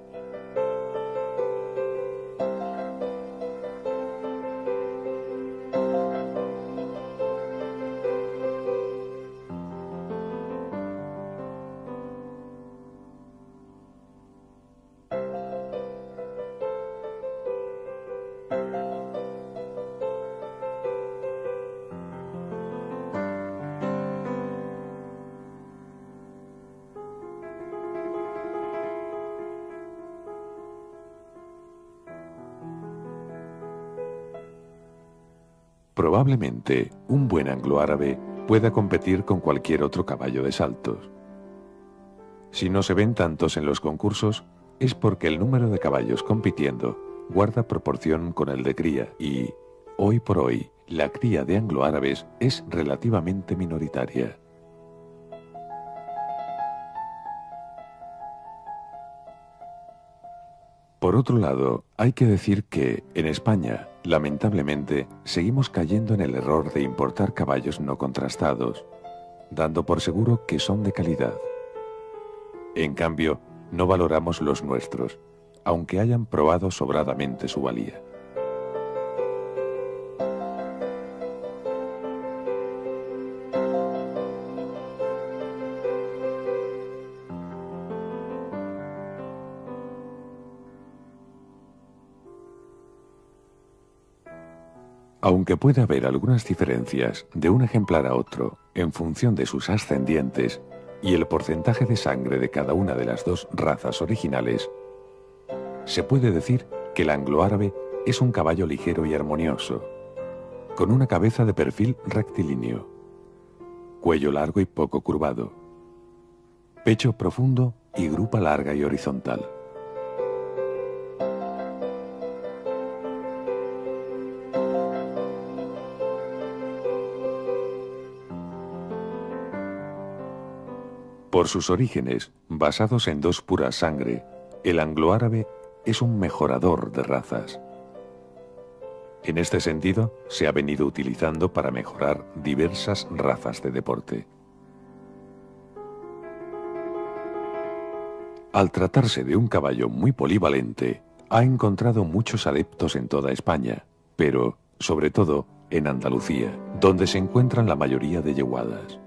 Probablemente un buen anglo-árabe pueda competir con cualquier otro caballo de saltos. Si no se ven tantos en los concursos, es porque el número de caballos compitiendo guarda proporción con el de cría y, hoy por hoy, la cría de anglo-árabes es relativamente minoritaria. Por otro lado, hay que decir que, en España, lamentablemente, seguimos cayendo en el error de importar caballos no contrastados, dando por seguro que son de calidad. En cambio, no valoramos los nuestros, aunque hayan probado sobradamente su valía. Aunque puede haber algunas diferencias de un ejemplar a otro en función de sus ascendientes y el porcentaje de sangre de cada una de las dos razas originales, se puede decir que el anglo-árabe es un caballo ligero y armonioso, con una cabeza de perfil rectilíneo, cuello largo y poco curvado, pecho profundo y grupa larga y horizontal. Por sus orígenes, basados en dos puras sangre, el anglo-árabe es un mejorador de razas. En este sentido, se ha venido utilizando para mejorar diversas razas de deporte. Al tratarse de un caballo muy polivalente, ha encontrado muchos adeptos en toda España, pero, sobre todo, en Andalucía, donde se encuentran la mayoría de yeguadas.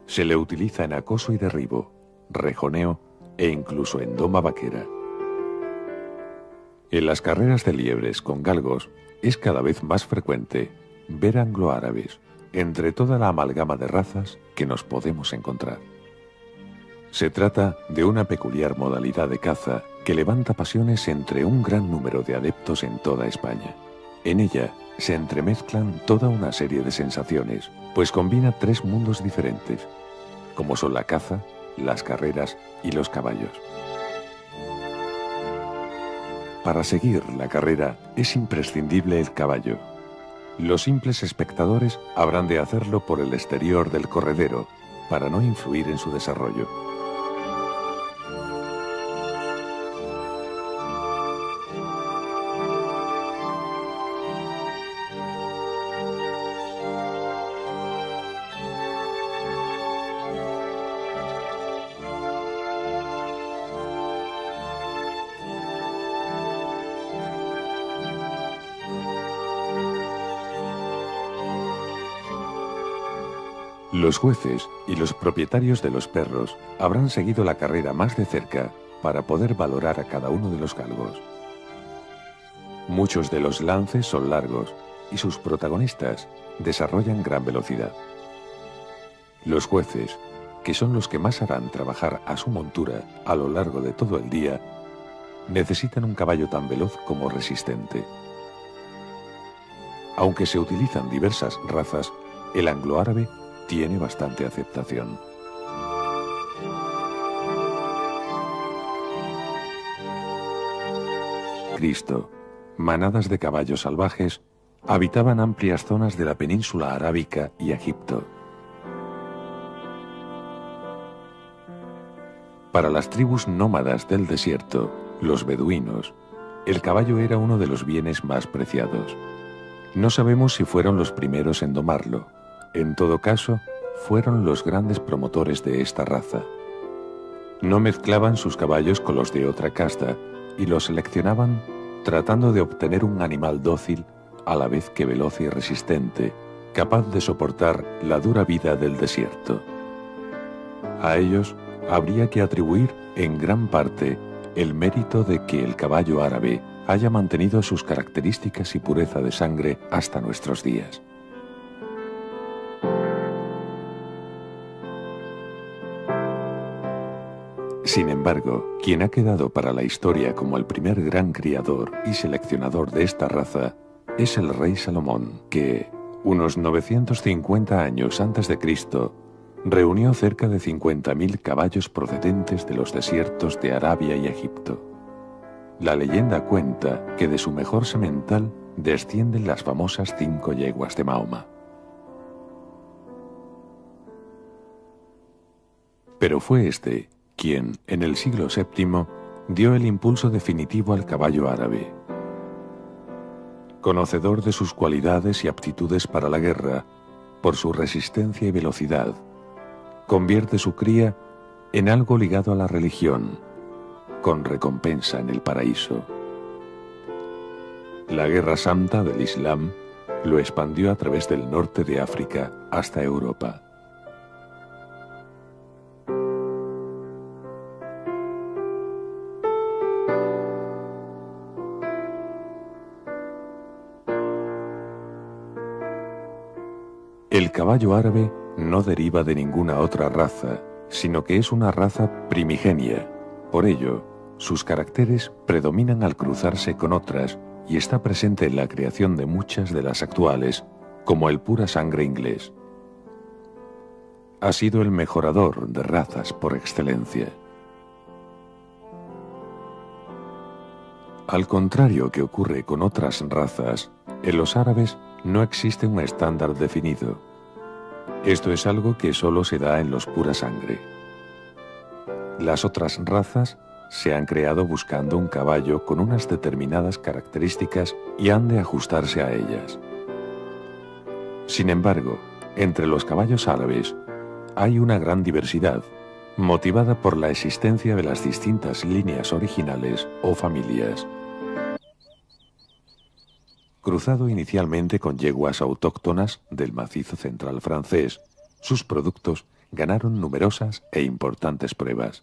Se le utiliza en acoso y derribo, rejoneo e incluso en doma vaquera. En las carreras de liebres con galgos es cada vez más frecuente ver anglo-árabes entre toda la amalgama de razas que nos podemos encontrar. Se trata de una peculiar modalidad de caza que levanta pasiones entre un gran número de adeptos en toda España. En ella se entremezclan toda una serie de sensaciones, pues combina tres mundos diferentes, como son la caza, las carreras y los caballos. Para seguir la carrera es imprescindible el caballo. Los simples espectadores habrán de hacerlo por el exterior del corredero, para no influir en su desarrollo. Los jueces y los propietarios de los perros habrán seguido la carrera más de cerca para poder valorar a cada uno de los galgos. Muchos de los lances son largos y sus protagonistas desarrollan gran velocidad. Los jueces, que son los que más harán trabajar a su montura a lo largo de todo el día, necesitan un caballo tan veloz como resistente. Aunque se utilizan diversas razas, el anglo-árabe tiene bastante aceptación. Cristo, manadas de caballos salvajes, habitaban amplias zonas de la península arábica y Egipto. Para las tribus nómadas del desierto, los beduinos, el caballo era uno de los bienes más preciados. No sabemos si fueron los primeros en domarlo. En todo caso, fueron los grandes promotores de esta raza. No mezclaban sus caballos con los de otra casta y los seleccionaban tratando de obtener un animal dócil a la vez que veloz y resistente, capaz de soportar la dura vida del desierto. A ellos habría que atribuir en gran parte el mérito de que el caballo árabe haya mantenido sus características y pureza de sangre hasta nuestros días. Sin embargo, quien ha quedado para la historia como el primer gran criador y seleccionador de esta raza es el rey Salomón, que, unos 950 años antes de Cristo, reunió cerca de 50.000 caballos procedentes de los desiertos de Arabia y Egipto. La leyenda cuenta que de su mejor semental descienden las famosas 5 yeguas de Mahoma. Pero fue este quien, en el siglo VII, dio el impulso definitivo al caballo árabe. Conocedor de sus cualidades y aptitudes para la guerra, por su resistencia y velocidad, convierte su cría en algo ligado a la religión, con recompensa en el paraíso. La Guerra Santa del Islam lo expandió a través del norte de África hasta Europa. El caballo árabe no deriva de ninguna otra raza, sino que es una raza primigenia. Por ello, sus caracteres predominan al cruzarse con otras y está presente en la creación de muchas de las actuales, como el pura sangre inglés. Ha sido el mejorador de razas por excelencia. Al contrario que ocurre con otras razas, en los árabes no existe un estándar definido. Esto es algo que solo se da en los pura sangre. Las otras razas se han creado buscando un caballo con unas determinadas características y han de ajustarse a ellas. Sin embargo, entre los caballos árabes hay una gran diversidad, motivada por la existencia de las distintas líneas originales o familias. Cruzado inicialmente con yeguas autóctonas del macizo central francés, sus productos ganaron numerosas e importantes pruebas.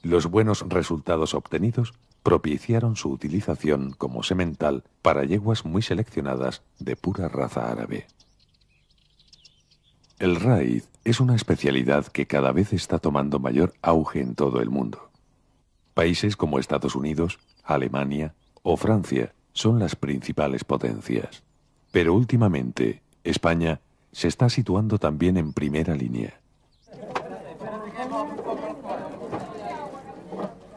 Los buenos resultados obtenidos propiciaron su utilización como semental para yeguas muy seleccionadas de pura raza árabe. El raíz es una especialidad que cada vez está tomando mayor auge en todo el mundo. Países como Estados Unidos, Alemania o Francia son las principales potencias. Pero últimamente, España se está situando también en primera línea.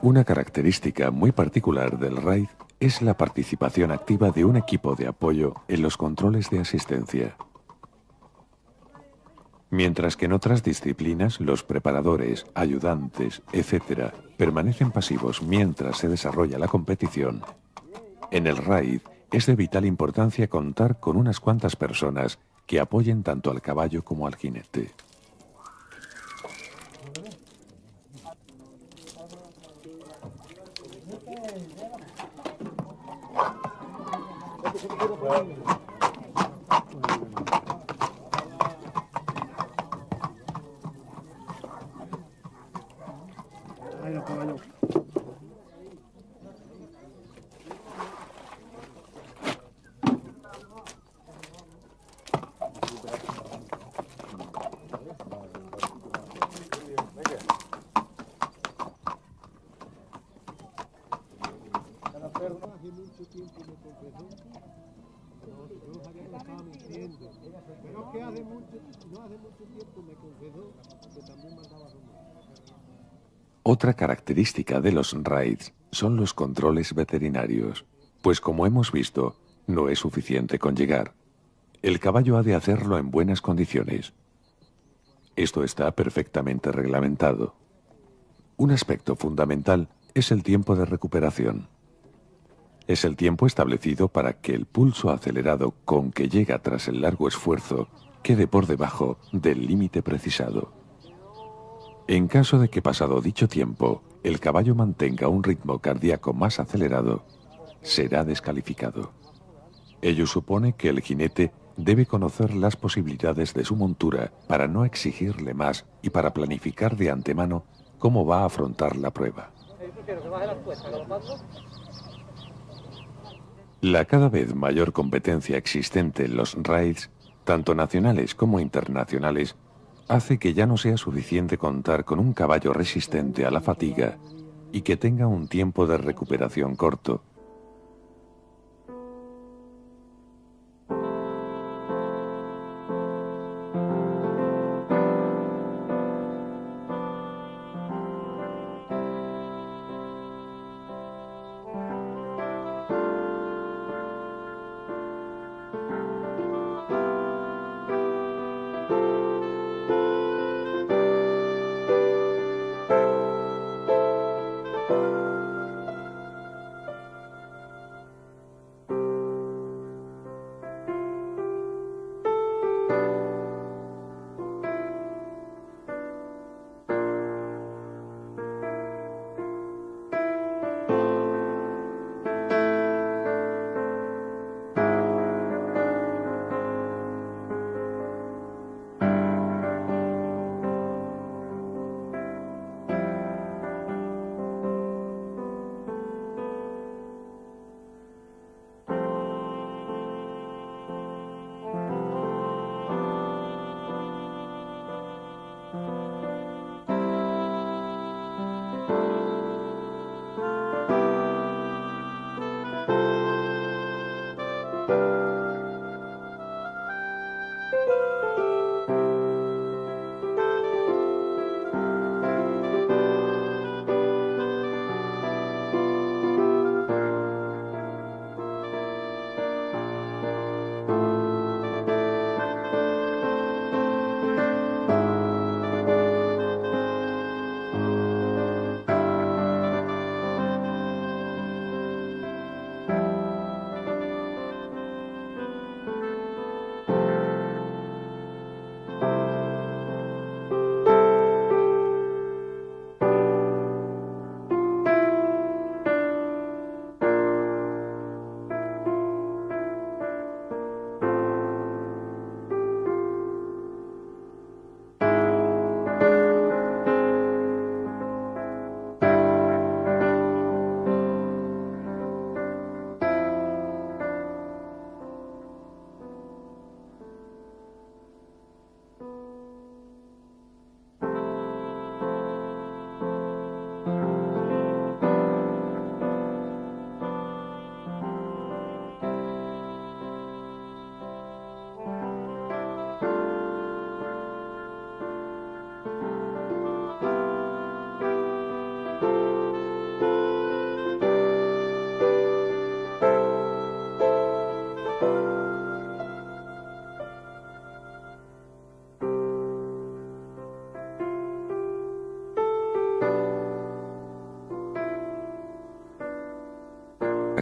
Una característica muy particular del raid es la participación activa de un equipo de apoyo en los controles de asistencia. Mientras que en otras disciplinas los preparadores, ayudantes, etc. permanecen pasivos mientras se desarrolla la competición, en el raid es de vital importancia contar con unas cuantas personas que apoyen tanto al caballo como al jinete. Otra característica de los raids son los controles veterinarios, pues como hemos visto, no es suficiente con llegar. El caballo ha de hacerlo en buenas condiciones. Esto está perfectamente reglamentado. Un aspecto fundamental es el tiempo de recuperación. Es el tiempo establecido para que el pulso acelerado con que llega tras el largo esfuerzo quede por debajo del límite precisado. En caso de que pasado dicho tiempo el caballo mantenga un ritmo cardíaco más acelerado, será descalificado. Ello supone que el jinete debe conocer las posibilidades de su montura para no exigirle más y para planificar de antemano cómo va a afrontar la prueba. La cada vez mayor competencia existente en los raids, tanto nacionales como internacionales, hace que ya no sea suficiente contar con un caballo resistente a la fatiga y que tenga un tiempo de recuperación corto.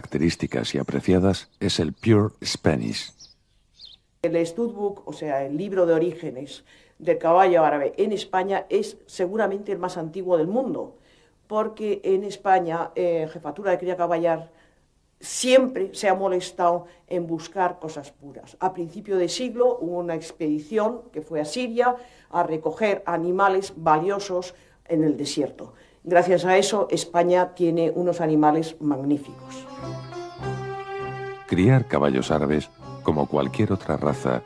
Características y apreciadas es el Pure Spanish. El Studbook, o sea, el libro de orígenes del caballo árabe en España, es seguramente el más antiguo del mundo, porque en España, Jefatura de Cría Caballar siempre se ha molestado en buscar cosas puras. A principio de siglo hubo una expedición que fue a Siria a recoger animales valiosos en el desierto. Gracias a eso, España tiene unos animales magníficos. Criar caballos árabes, como cualquier otra raza,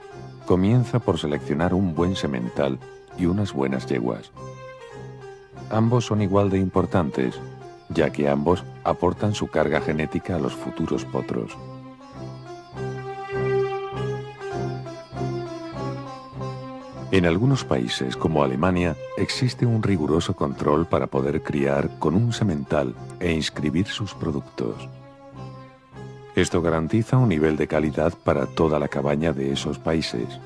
comienza por seleccionar un buen semental y unas buenas yeguas. Ambos son igual de importantes, ya que ambos aportan su carga genética a los futuros potros. En algunos países, como Alemania, existe un riguroso control para poder criar con un semental e inscribir sus productos. Esto garantiza un nivel de calidad para toda la cabaña de esos países.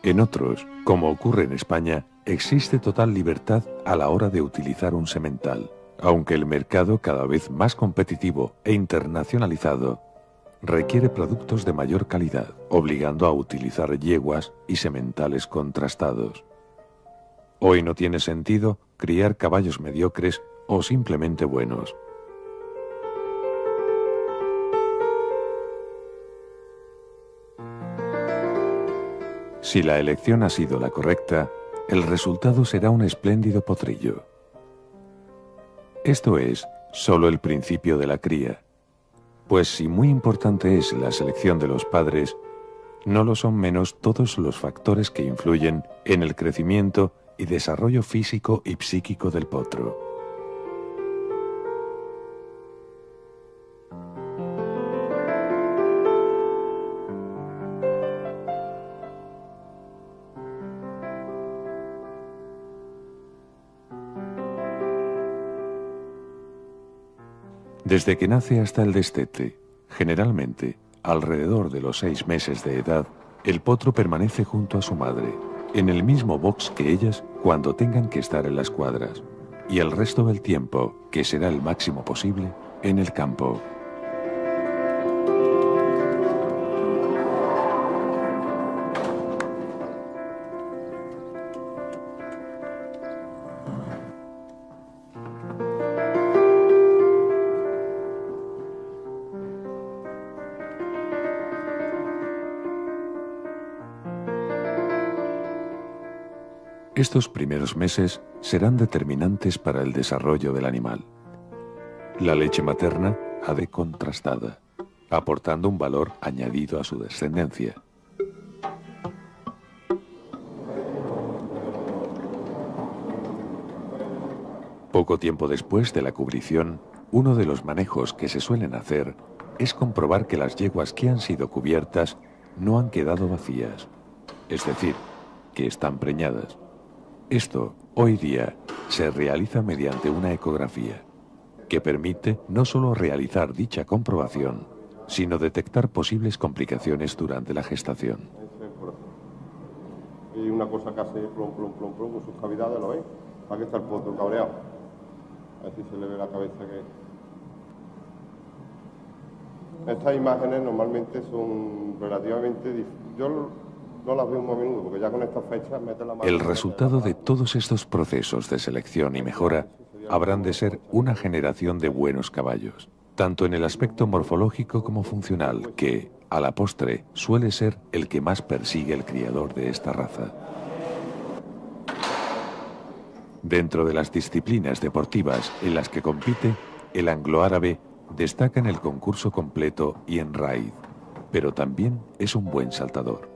En otros, como ocurre en España, existe total libertad a la hora de utilizar un semental, aunque el mercado, cada vez más competitivo e internacionalizado, requiere productos de mayor calidad, obligando a utilizar yeguas y sementales contrastados. Hoy no tiene sentido criar caballos mediocres o simplemente buenos. Si la elección ha sido la correcta, el resultado será un espléndido potrillo. Esto es solo el principio de la cría, pues si muy importante es la selección de los padres, no lo son menos todos los factores que influyen en el crecimiento y desarrollo físico y psíquico del potro. Desde que nace hasta el destete, generalmente, alrededor de los 6 meses de edad, el potro permanece junto a su madre, en el mismo box que ellas cuando tengan que estar en las cuadras, y el resto del tiempo, que será el máximo posible, en el campo. Estos primeros meses serán determinantes para el desarrollo del animal. La leche materna ha de contrastada, aportando un valor añadido a su descendencia. Poco tiempo después de la cubrición, uno de los manejos que se suelen hacer es comprobar que las yeguas que han sido cubiertas no han quedado vacías, es decir, que están preñadas. Esto, hoy día, se realiza mediante una ecografía, que permite no solo realizar dicha comprobación, sino detectar posibles complicaciones durante la gestación. Y una cosa que hace plom, plom, plom, plom, con sus cavidades, ¿lo veis? Aquí está el potro cabreado. Así se le ve la cabeza que... Estas imágenes normalmente son relativamente... Yo no las veo muy a menudo, porque ya con estas fechas mete la mano... El resultado de todos estos procesos de selección y mejora habrán de ser una generación de buenos caballos, tanto en el aspecto morfológico como funcional, que, a la postre, suele ser el que más persigue el criador de esta raza. Dentro de las disciplinas deportivas en las que compite, el anglo-árabe destaca en el concurso completo y en raíz, pero también es un buen saltador.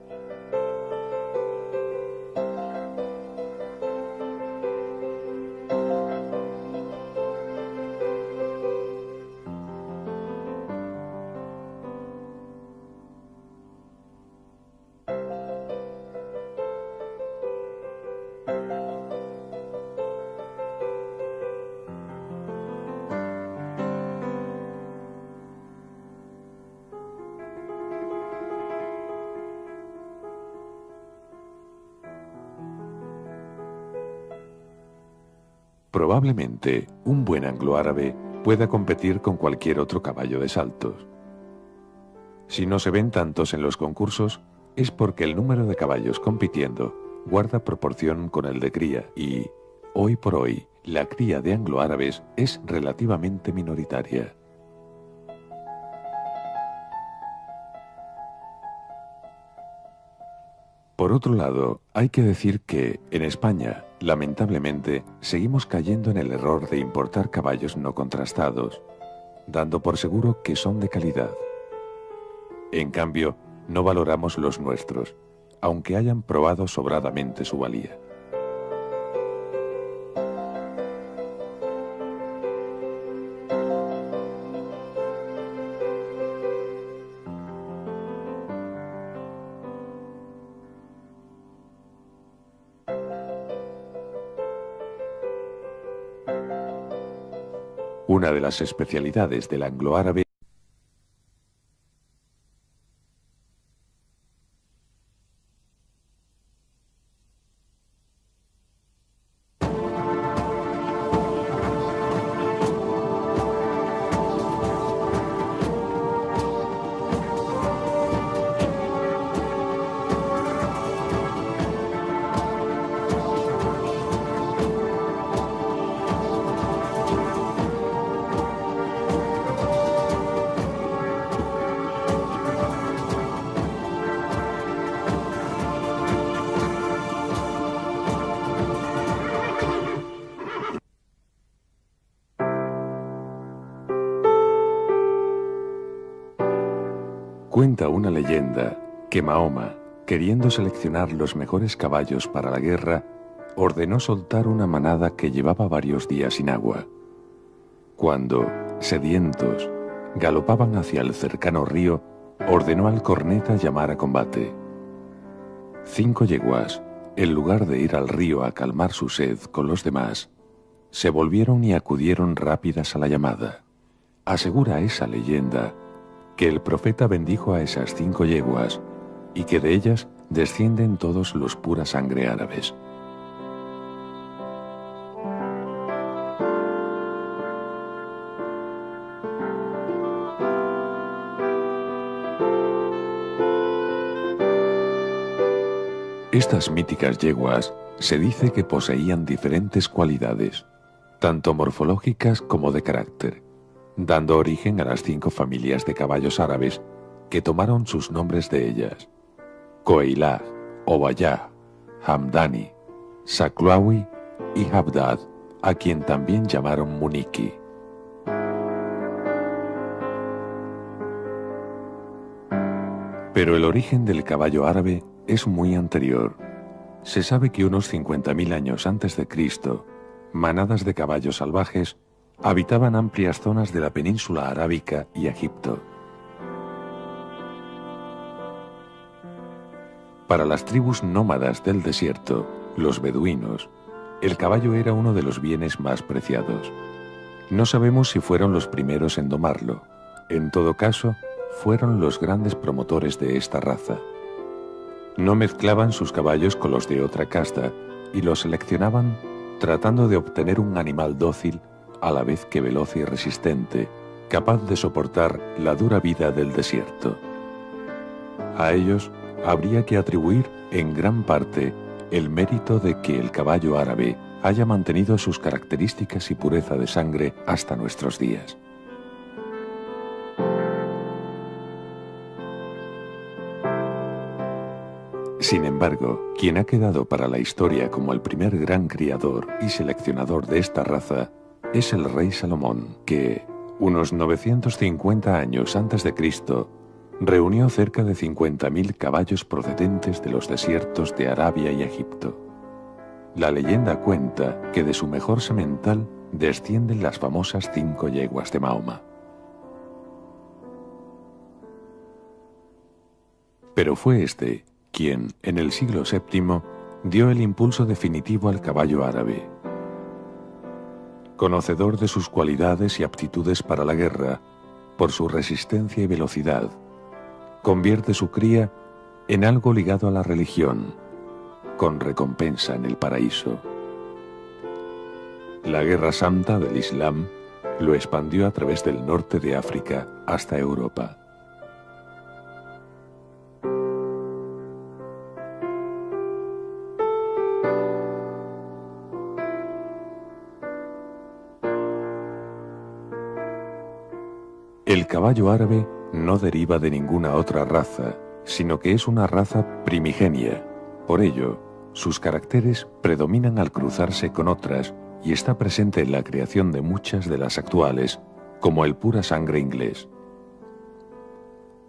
Probablemente un buen anglo-árabe pueda competir con cualquier otro caballo de saltos. Si no se ven tantos en los concursos, es porque el número de caballos compitiendo guarda proporción con el de cría y, hoy por hoy, la cría de anglo-árabes es relativamente minoritaria. Por otro lado, hay que decir que, en España, lamentablemente, seguimos cayendo en el error de importar caballos no contrastados, dando por seguro que son de calidad. En cambio, no valoramos los nuestros, aunque hayan probado sobradamente su valía. Una de las especialidades del anglo-árabe Cuenta una leyenda que Mahoma, queriendo seleccionar los mejores caballos para la guerra, ordenó soltar una manada que llevaba varios días sin agua. Cuando, sedientos, galopaban hacia el cercano río, ordenó al corneta llamar a combate. 5 yeguas, en lugar de ir al río a calmar su sed con los demás, se volvieron y acudieron rápidas a la llamada. Asegura esa leyenda que el profeta bendijo a esas 5 yeguas y que de ellas descienden todos los pura sangre árabes. Estas míticas yeguas se dice que poseían diferentes cualidades, tanto morfológicas como de carácter, dando origen a las 5 familias de caballos árabes que tomaron sus nombres de ellas: Koeilah, Obayah, Hamdani, Saklawi y Habdad, a quien también llamaron Muniki. Pero el origen del caballo árabe es muy anterior. Se sabe que unos 50.000 años antes de Cristo, manadas de caballos salvajes habitaban amplias zonas de la península arábica y Egipto. Para las tribus nómadas del desierto, los beduinos, el caballo era uno de los bienes más preciados. No sabemos si fueron los primeros en domarlo. En todo caso, fueron los grandes promotores de esta raza. No mezclaban sus caballos con los de otra casta y los seleccionaban tratando de obtener un animal dócil a la vez que veloz y resistente, capaz de soportar la dura vida del desierto. A ellos habría que atribuir en gran parte el mérito de que el caballo árabe haya mantenido sus características y pureza de sangre hasta nuestros días. Sin embargo, quien ha quedado para la historia como el primer gran criador y seleccionador de esta raza es el rey Salomón, que, unos 950 años antes de Cristo, reunió cerca de 50.000 caballos procedentes de los desiertos de Arabia y Egipto. La leyenda cuenta que de su mejor semental descienden las famosas 5 yeguas de Mahoma. Pero fue este quien, en el siglo VII, dio el impulso definitivo al caballo árabe. Conocedor de sus cualidades y aptitudes para la guerra, por su resistencia y velocidad, convierte su cría en algo ligado a la religión, con recompensa en el paraíso. La Guerra Santa del Islam lo expandió a través del norte de África hasta Europa. El caballo árabe no deriva de ninguna otra raza, sino que es una raza primigenia. Por ello, sus caracteres predominan al cruzarse con otras y está presente en la creación de muchas de las actuales, como el pura sangre inglés.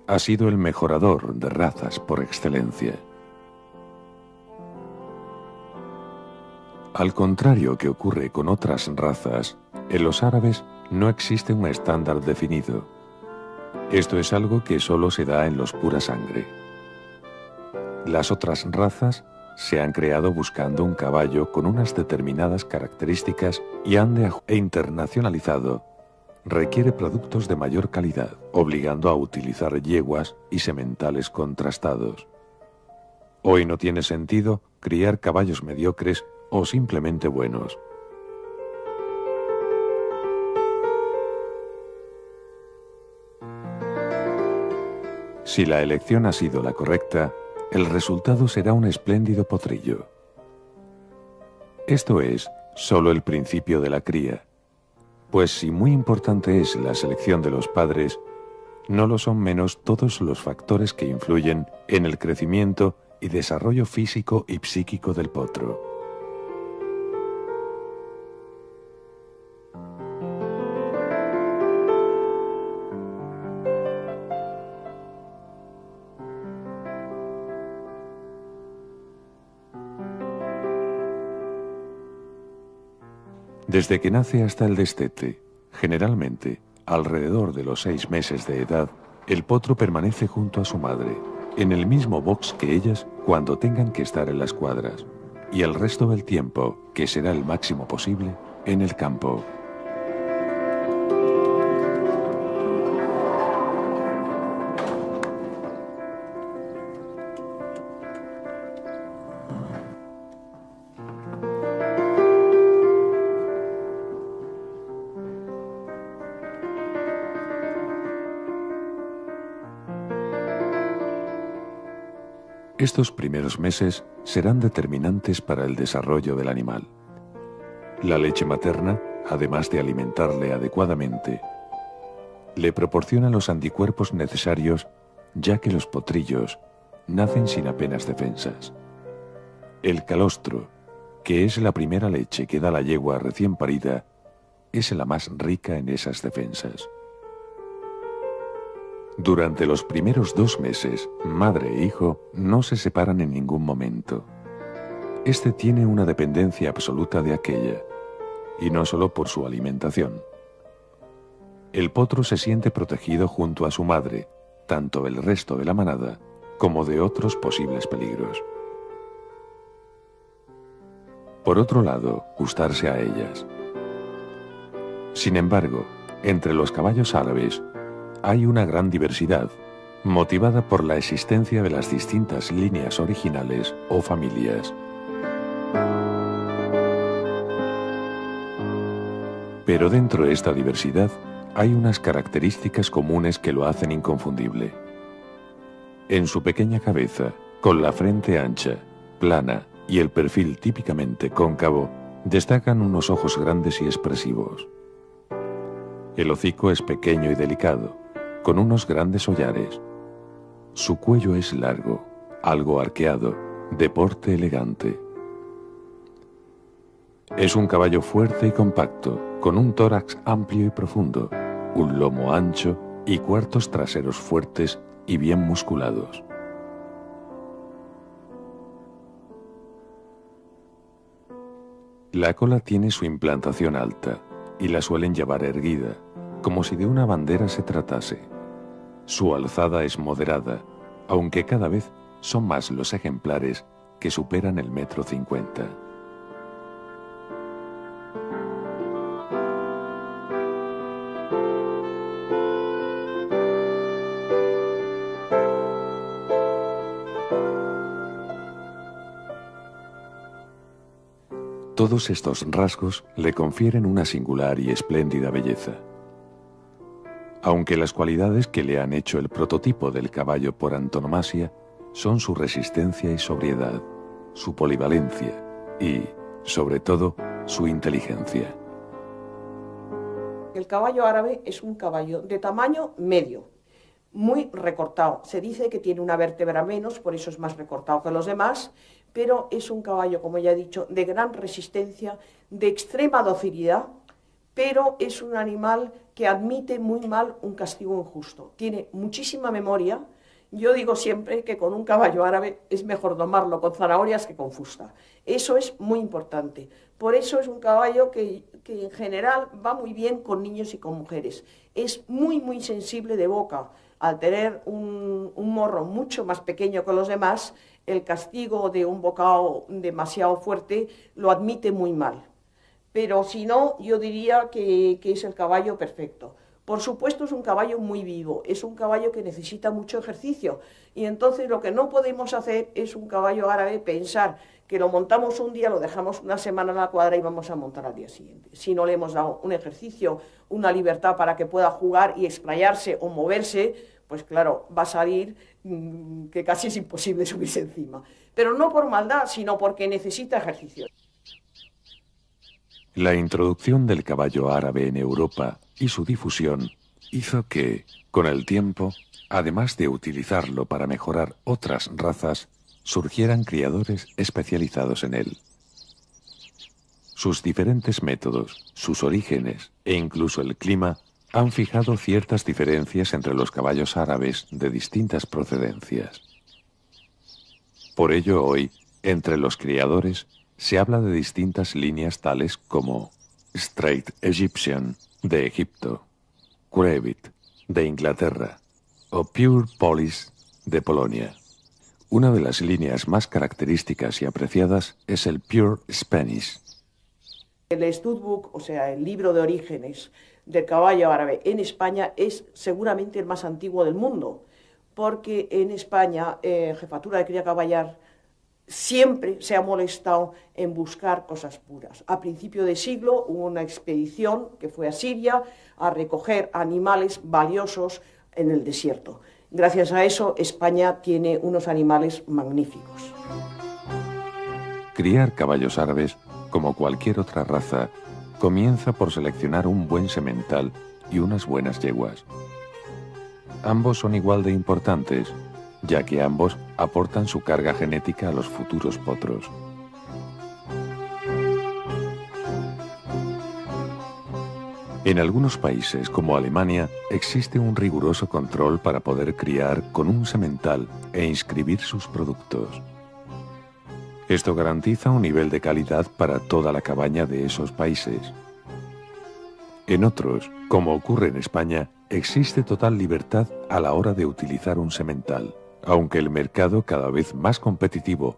Ha sido el mejorador de razas por excelencia. Al contrario que ocurre con otras razas, en los árabes no existe un estándar definido. Esto es algo que solo se da en los pura sangre. Las otras razas se han creado buscando un caballo con unas determinadas características y e internacionalizado. Requiere productos de mayor calidad, obligando a utilizar yeguas y sementales contrastados. Hoy no tiene sentido criar caballos mediocres o simplemente buenos. Si la elección ha sido la correcta, el resultado será un espléndido potrillo. Esto es solo el principio de la cría, pues si muy importante es la selección de los padres, no lo son menos todos los factores que influyen en el crecimiento y desarrollo físico y psíquico del potro. Desde que nace hasta el destete, generalmente, alrededor de los 6 meses de edad, el potro permanece junto a su madre, en el mismo box que ellas cuando tengan que estar en las cuadras, y el resto del tiempo, que será el máximo posible, en el campo. Estos primeros meses serán determinantes para el desarrollo del animal. La leche materna, además de alimentarle adecuadamente, le proporciona los anticuerpos necesarios, ya que los potrillos nacen sin apenas defensas. El calostro, que es la primera leche que da la yegua recién parida, es la más rica en esas defensas. Durante los primeros 2 meses, madre e hijo no se separan en ningún momento. Este tiene una dependencia absoluta de aquella, y no solo por su alimentación. El potro se siente protegido junto a su madre, tanto el resto de la manada como de otros posibles peligros. Por otro lado, gustarse a ellas. Sin embargo, entre los caballos árabes hay una gran diversidad, motivada por la existencia de las distintas líneas originales o familias. Pero dentro de esta diversidad hay unas características comunes que lo hacen inconfundible. En su pequeña cabeza, con la frente ancha, plana y el perfil típicamente cóncavo, destacan unos ojos grandes y expresivos. El hocico es pequeño y delicado, con unos grandes hollares. Su cuello es largo, algo arqueado, de porte elegante. Es un caballo fuerte y compacto, con un tórax amplio y profundo, un lomo ancho y cuartos traseros fuertes y bien musculados. La cola tiene su implantación alta y la suelen llevar erguida, como si de una bandera se tratase. Su alzada es moderada, aunque cada vez son más los ejemplares que superan el 1,50 m. Todos estos rasgos le confieren una singular y espléndida belleza. Aunque las cualidades que le han hecho el prototipo del caballo por antonomasia son su resistencia y sobriedad, su polivalencia y, sobre todo, su inteligencia. El caballo árabe es un caballo de tamaño medio, muy recortado. Se dice que tiene una vértebra menos, por eso es más recortado que los demás, pero es un caballo, como ya he dicho, de gran resistencia, de extrema docilidad, pero es un animal que admite muy mal un castigo injusto. Tiene muchísima memoria. Yo digo siempre que con un caballo árabe es mejor domarlo con zanahorias que con fusta. Eso es muy importante. Por eso es un caballo que en general va muy bien con niños y con mujeres. Es muy, muy sensible de boca. Al tener un morro mucho más pequeño que los demás, el castigo de un bocado demasiado fuerte lo admite muy mal. Pero si no, yo diría que es el caballo perfecto. Por supuesto, es un caballo muy vivo, es un caballo que necesita mucho ejercicio. Y entonces lo que no podemos hacer es un caballo árabe pensar que lo montamos un día, lo dejamos una semana en la cuadra y vamos a montar al día siguiente. Si no le hemos dado un ejercicio, una libertad para que pueda jugar y explayarse o moverse, pues claro, va a salir que casi es imposible subirse encima. Pero no por maldad, sino porque necesita ejercicio. La introducción del caballo árabe en Europa y su difusión hizo que, con el tiempo, además de utilizarlo para mejorar otras razas, surgieran criadores especializados en él. Sus diferentes métodos, sus orígenes e incluso el clima han fijado ciertas diferencias entre los caballos árabes de distintas procedencias. Por ello hoy, entre los criadores, se habla de distintas líneas tales como Straight Egyptian, de Egipto, Crevit, de Inglaterra, o Pure Polish, de Polonia. Una de las líneas más características y apreciadas es el Pure Spanish. El Studbook, o sea, el libro de orígenes del caballo árabe en España, es seguramente el más antiguo del mundo, porque en España, Jefatura de Cría Caballar siempre se ha molestado en buscar cosas puras. A principio de siglo hubo una expedición que fue a Siria a recoger animales valiosos en el desierto. Gracias a eso, España tiene unos animales magníficos. Criar caballos árabes, como cualquier otra raza, comienza por seleccionar un buen semental y unas buenas yeguas. Ambos son igual de importantes, ya que ambos aportan su carga genética a los futuros potros. En algunos países, como Alemania, existe un riguroso control para poder criar con un semental e inscribir sus productos. Esto garantiza un nivel de calidad para toda la cabaña de esos países. En otros, como ocurre en España, existe total libertad a la hora de utilizar un semental, Aunque el mercado cada vez más competitivo